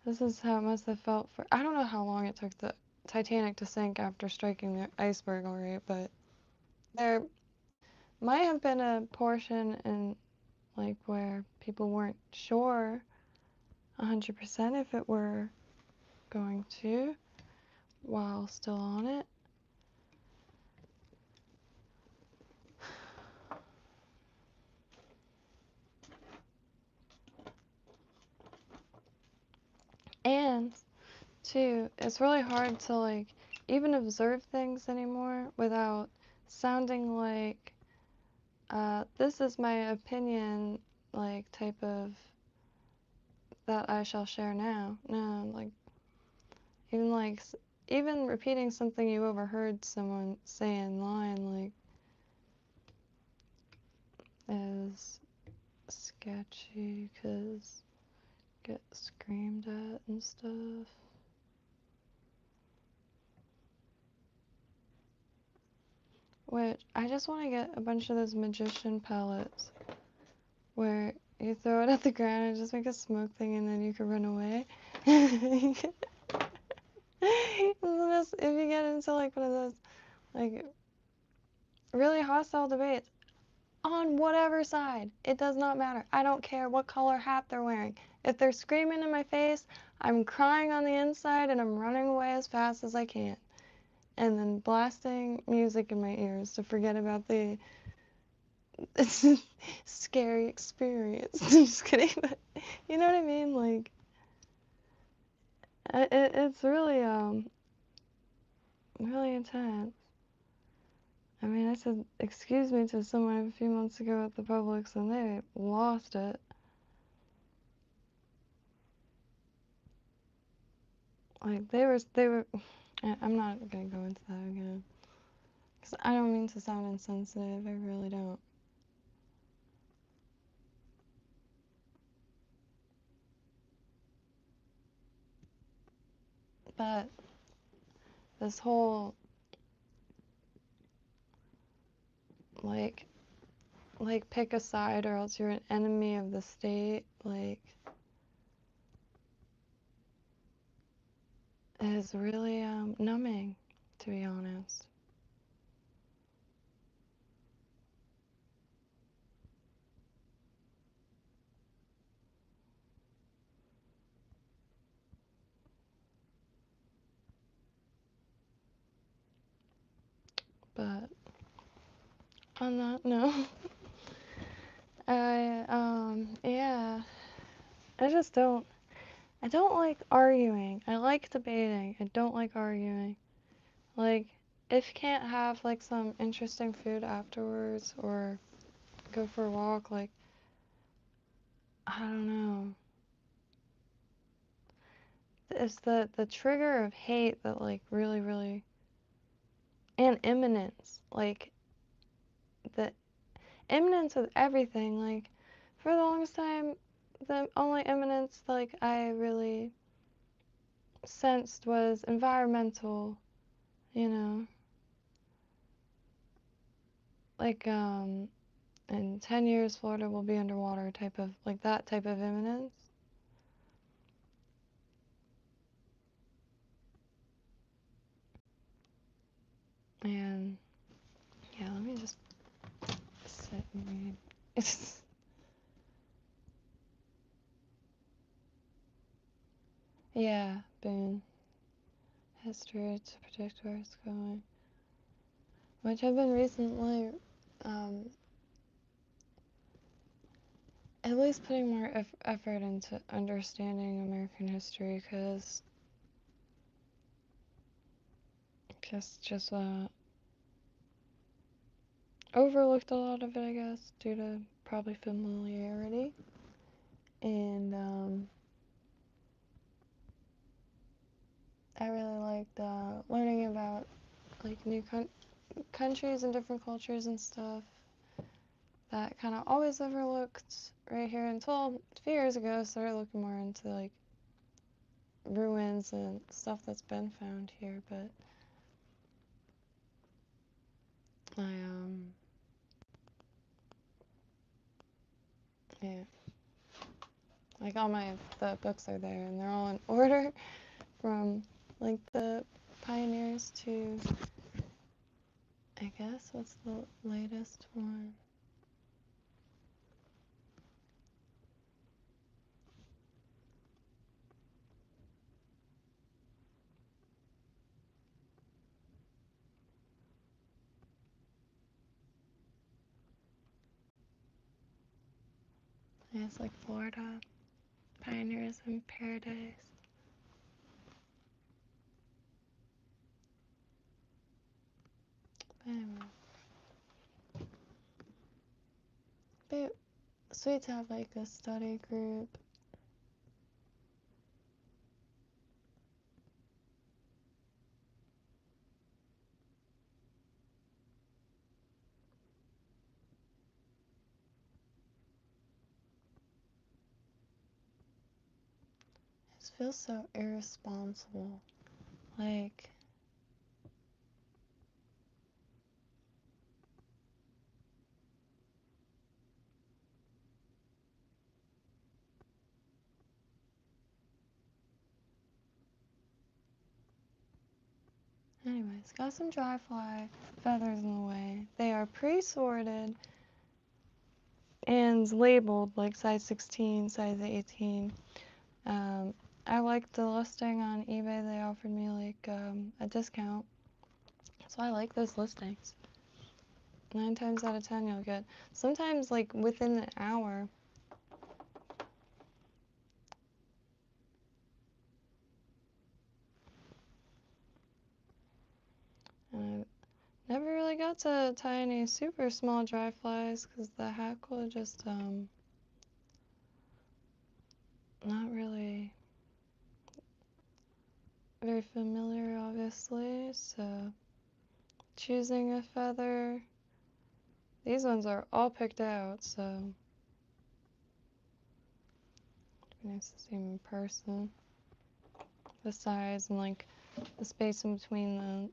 this is how it must have felt for, I don't know how long it took the Titanic to sink after striking the iceberg, alright, but there might have been a portion in, like, where people weren't sure 100% if it were going to while still on it. And too, it's really hard to, like, even observe things anymore without sounding like this is my opinion, like, type of that I shall share now. No, like, even like even repeating something you overheard someone say in line, like, is sketchy because get screamed at and stuff. Which I just want to get a bunch of those magician pellets where you throw it at the ground and just make a smoke thing and then you can run away. If you get into, like, one of those, like, really hostile debates on whatever side, it does not matter. I don't care what color hat they're wearing. If they're screaming in my face, I'm crying on the inside and I'm running away as fast as I can. And then blasting music in my ears to forget about the it's a scary experience. I'm just kidding, but you know what I mean? Like, it's really, really intense. I mean, I said, excuse me to someone a few months ago at the Publix, and they lost it. Like, I'm not gonna go into that again. Because I don't mean to sound insensitive, I really don't. But this whole, like, pick a side or else you're an enemy of the state, like, is really numbing, to be honest. But on that note, yeah, I don't like arguing. I like debating. I don't like arguing. Like, if you can't have, like, some interesting food afterwards or go for a walk, like, I don't know. It's the trigger of hate that, like, really, really, and imminence. Like, the imminence of everything. Like, for the longest time, the only imminence, like, I really sensed was environmental, you know? Like, in 10 years, Florida will be underwater type of, like, that type of imminence. And, yeah, let me just sit and read. It's, yeah, Boone. History to predict where it's going. Which I've been recently, um, at least putting more effort into understanding American history, because just overlooked a lot of it, I guess, due to probably familiarity. And I really liked learning about, like, new countries and different cultures and stuff that kind of always overlooked right here until a few years ago. I started looking more into, like, ruins and stuff that's been found here. But I yeah, like, all the books are there and they're all in order from, like, the pioneers to, I guess, what's the latest one? Yeah, it's like Florida Pioneers in Paradise. But anyway, but sweet to have, like, a study group. It feels so irresponsible. Like, anyways, got some dry fly feathers in the way. They are pre-sorted and labeled, like, size 16, size 18. I liked the listing on eBay. They offered me, like, a discount. So I like those listings. 9 times out of 10 you'll get, sometimes like within an hour. And I never really got to tie any super small dry flies because the hackle just not really very familiar, obviously. So choosing a feather, these ones are all picked out, so nice to see them in person. The size and like the space in between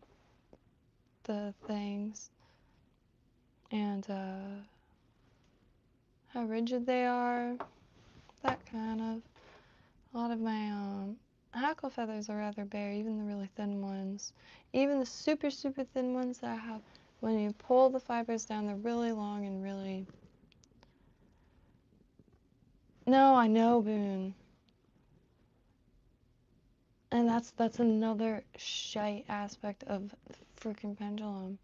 the things, and how rigid they are, that kind of. A lot of my hackle feathers are rather bare, even the really thin ones. Even the super, super thin ones that I have, when you pull the fibers down, they're really long and really... No, I know, Boone. And that's another shite aspect of the freaking pendulum.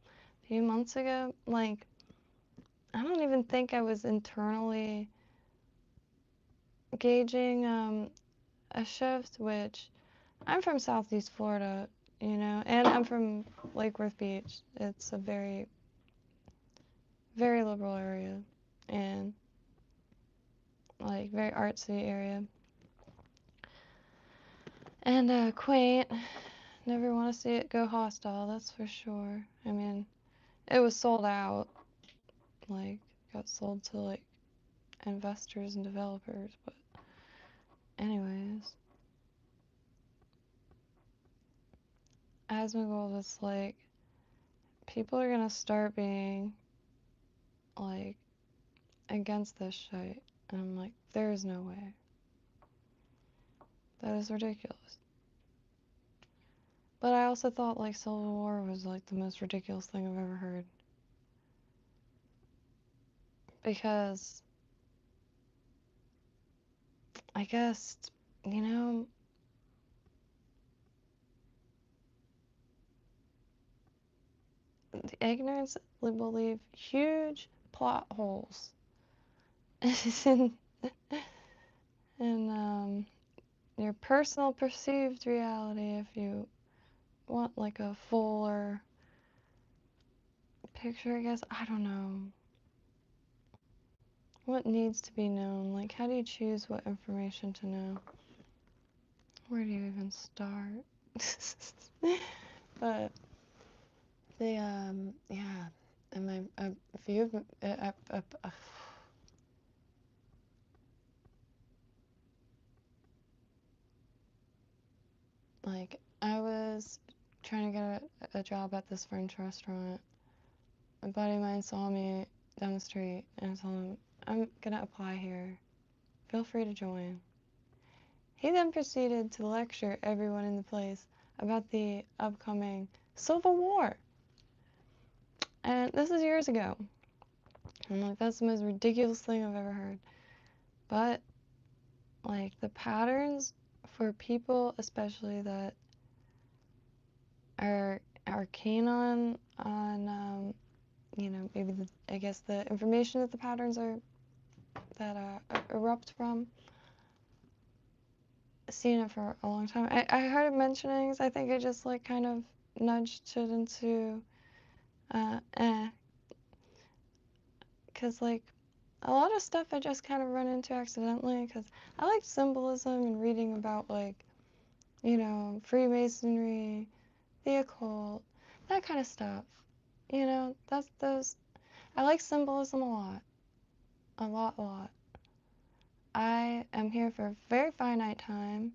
A few months ago, like, I don't even think I was internally gauging a shift, which I'm from Southeast Florida, you know, and I'm from Lake Worth Beach. It's a very, very liberal area and like very artsy area. And quaint. Never want to see it go hostile, that's for sure. I mean, it was sold out. Like, got sold to like investors and developers, but anyways. As my goal was like, people are gonna start being like against this shit. And I'm like, there is no way. That is ridiculous. But I also thought like Civil War was like the most ridiculous thing I've ever heard. Because I guess, you know, the ignorance will leave huge plot holes in your personal perceived reality if you want like a fuller picture, I guess. I don't know. What needs to be known? Like, how do you choose what information to know? Where do you even start? But the yeah, and my if you've like I was trying to get a job at this French restaurant. A buddy of mine saw me down the street and I told him, I'm gonna apply here. Feel free to join. He then proceeded to lecture everyone in the place about the upcoming Civil War. And this is years ago. I'm like, that's the most ridiculous thing I've ever heard. But, like, the patterns for people, especially that are keen on you know, maybe I guess the information that the patterns are that erupt from. Seen it for a long time. I heard it mentionings. I think I just like kind of nudged it into because like a lot of stuff I just kind of run into accidentally because I like symbolism and reading about like, you know, Freemasonry, the occult, that kind of stuff. You know, that's those. I like symbolism a lot. A lot, a lot. I am here for a very finite time,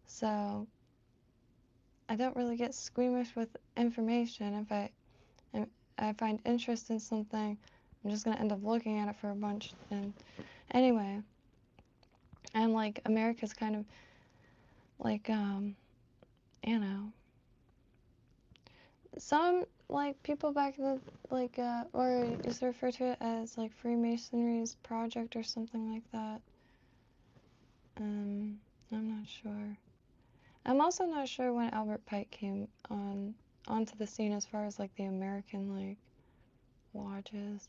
so I don't really get squeamish with information. If I find interest in something, I'm just gonna end up looking at it for a bunch. And anyway, and like America's kind of like you know, some like people back in the like or is referred to it as like Freemasonry's project or something like that. I'm not sure. I'm also not sure when Albert Pike came onto the scene as far as like the American like watches.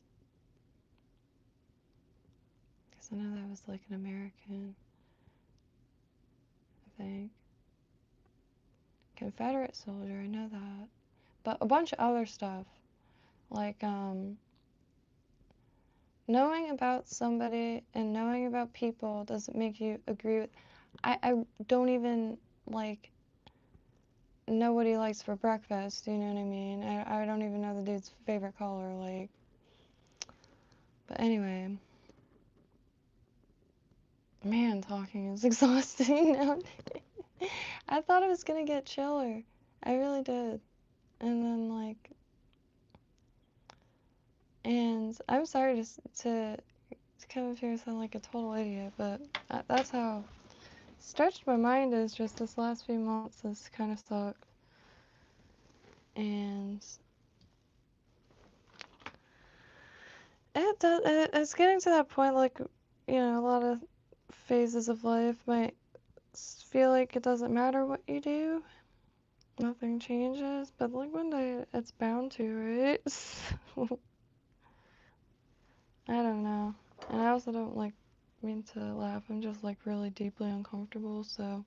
Because I know that was like an American, I think. Confederate soldier, I know that. But a bunch of other stuff. Like, knowing about somebody and knowing about people doesn't make you agree with. I don't even, like, know what he likes for breakfast, you know what I mean? I don't even know the dude's favorite color, like. But anyway. Man, talking is exhausting now. I thought it was gonna get chiller. I really did. And then, like, and I'm sorry to come up here and sound like a total idiot, but that's how stretched my mind is just this last few months has kind of sucked. And it's getting to that point, like, you know, a lot of phases of life might feel like it doesn't matter what you do. Nothing changes, but like one day it's bound to, right? I don't know. And I also don't like mean to laugh. I'm just like really deeply uncomfortable, so.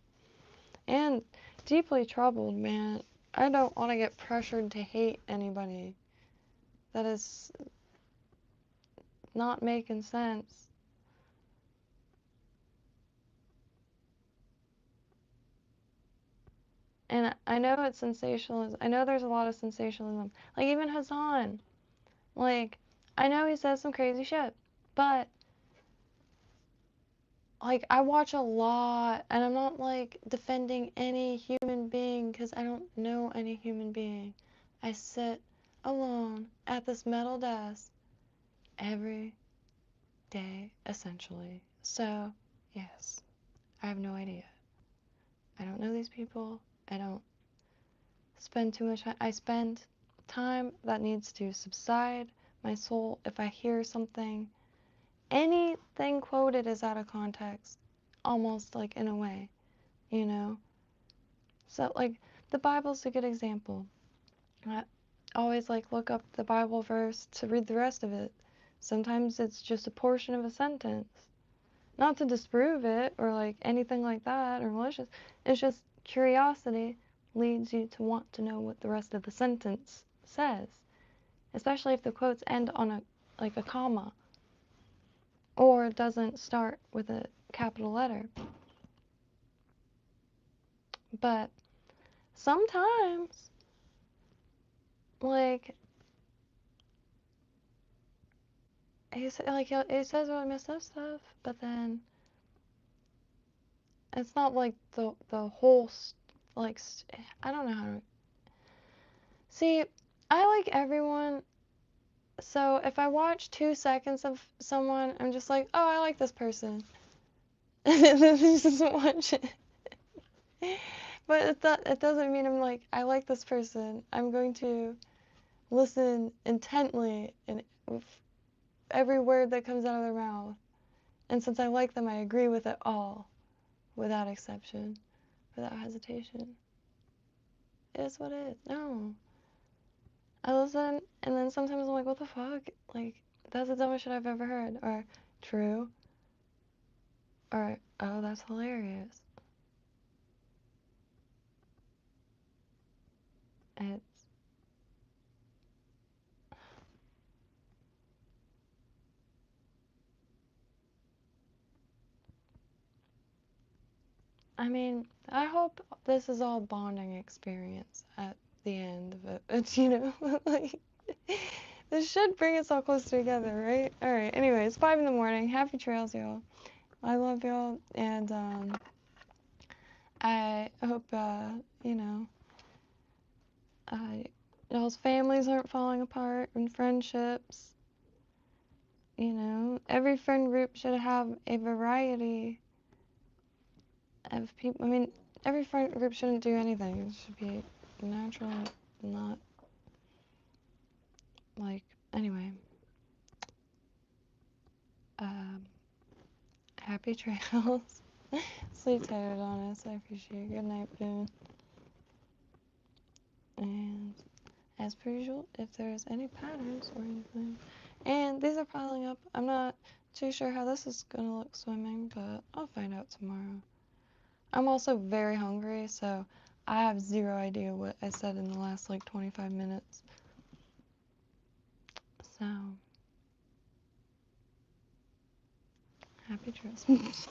And deeply troubled, man. I don't want to get pressured to hate anybody. That is not making sense. And I know it's sensationalism. I know there's a lot of sensationalism. Like even Hassan. Like, I know he says some crazy shit. But like I watch a lot, and I'm not like defending any human being because I don't know any human being. I sit alone at this metal desk every day, essentially. So, yes, I have no idea. I don't know these people. I don't spend too much time. I spend time that needs to subside my soul. If I hear something, anything quoted is out of context, almost like in a way, you know? So, like, the Bible's a good example. I always, like, look up the Bible verse to read the rest of it. Sometimes it's just a portion of a sentence. Not to disprove it or, like, anything like that or malicious. It's just curiosity leads you to want to know what the rest of the sentence says. Especially if the quotes end on a comma. Or it doesn't start with a capital letter. But sometimes, like, he says really messed up stuff, but then it's not like the whole I don't know how to see. I like everyone, so if I watch 2 seconds of someone, I'm just like, oh, I like this person, and then just watch it. But it doesn't mean I'm like I like this person. I'm going to listen intently and every word that comes out of their mouth. And since I like them, I agree with it all, without exception, without hesitation. It is what it is. No. I listen, and then sometimes I'm like, what the fuck? Like, that's the dumbest shit I've ever heard. Or, true. Or, oh, that's hilarious. It's, I mean, I hope this is all bonding experience at the end of it. It's, you know, like, this should bring us all closer together, right? Alright, anyway, it's 5 in the morning. Happy trails, y'all. I love y'all, and, I hope, you know, y'all's families aren't falling apart and friendships. You know, every friend group should have a variety of people. I mean, every friend group shouldn't do anything. It should be natural, not like, anyway. Um, Happy trails. Sleep tight, Adonis. I appreciate it. Good night, Boone. And as per usual, if there's any patterns or anything. And these are piling up. I'm not too sure how this is gonna look swimming, but I'll find out tomorrow. I'm also very hungry, so I have zero idea what I said in the last like 25 minutes. So, happy Christmas.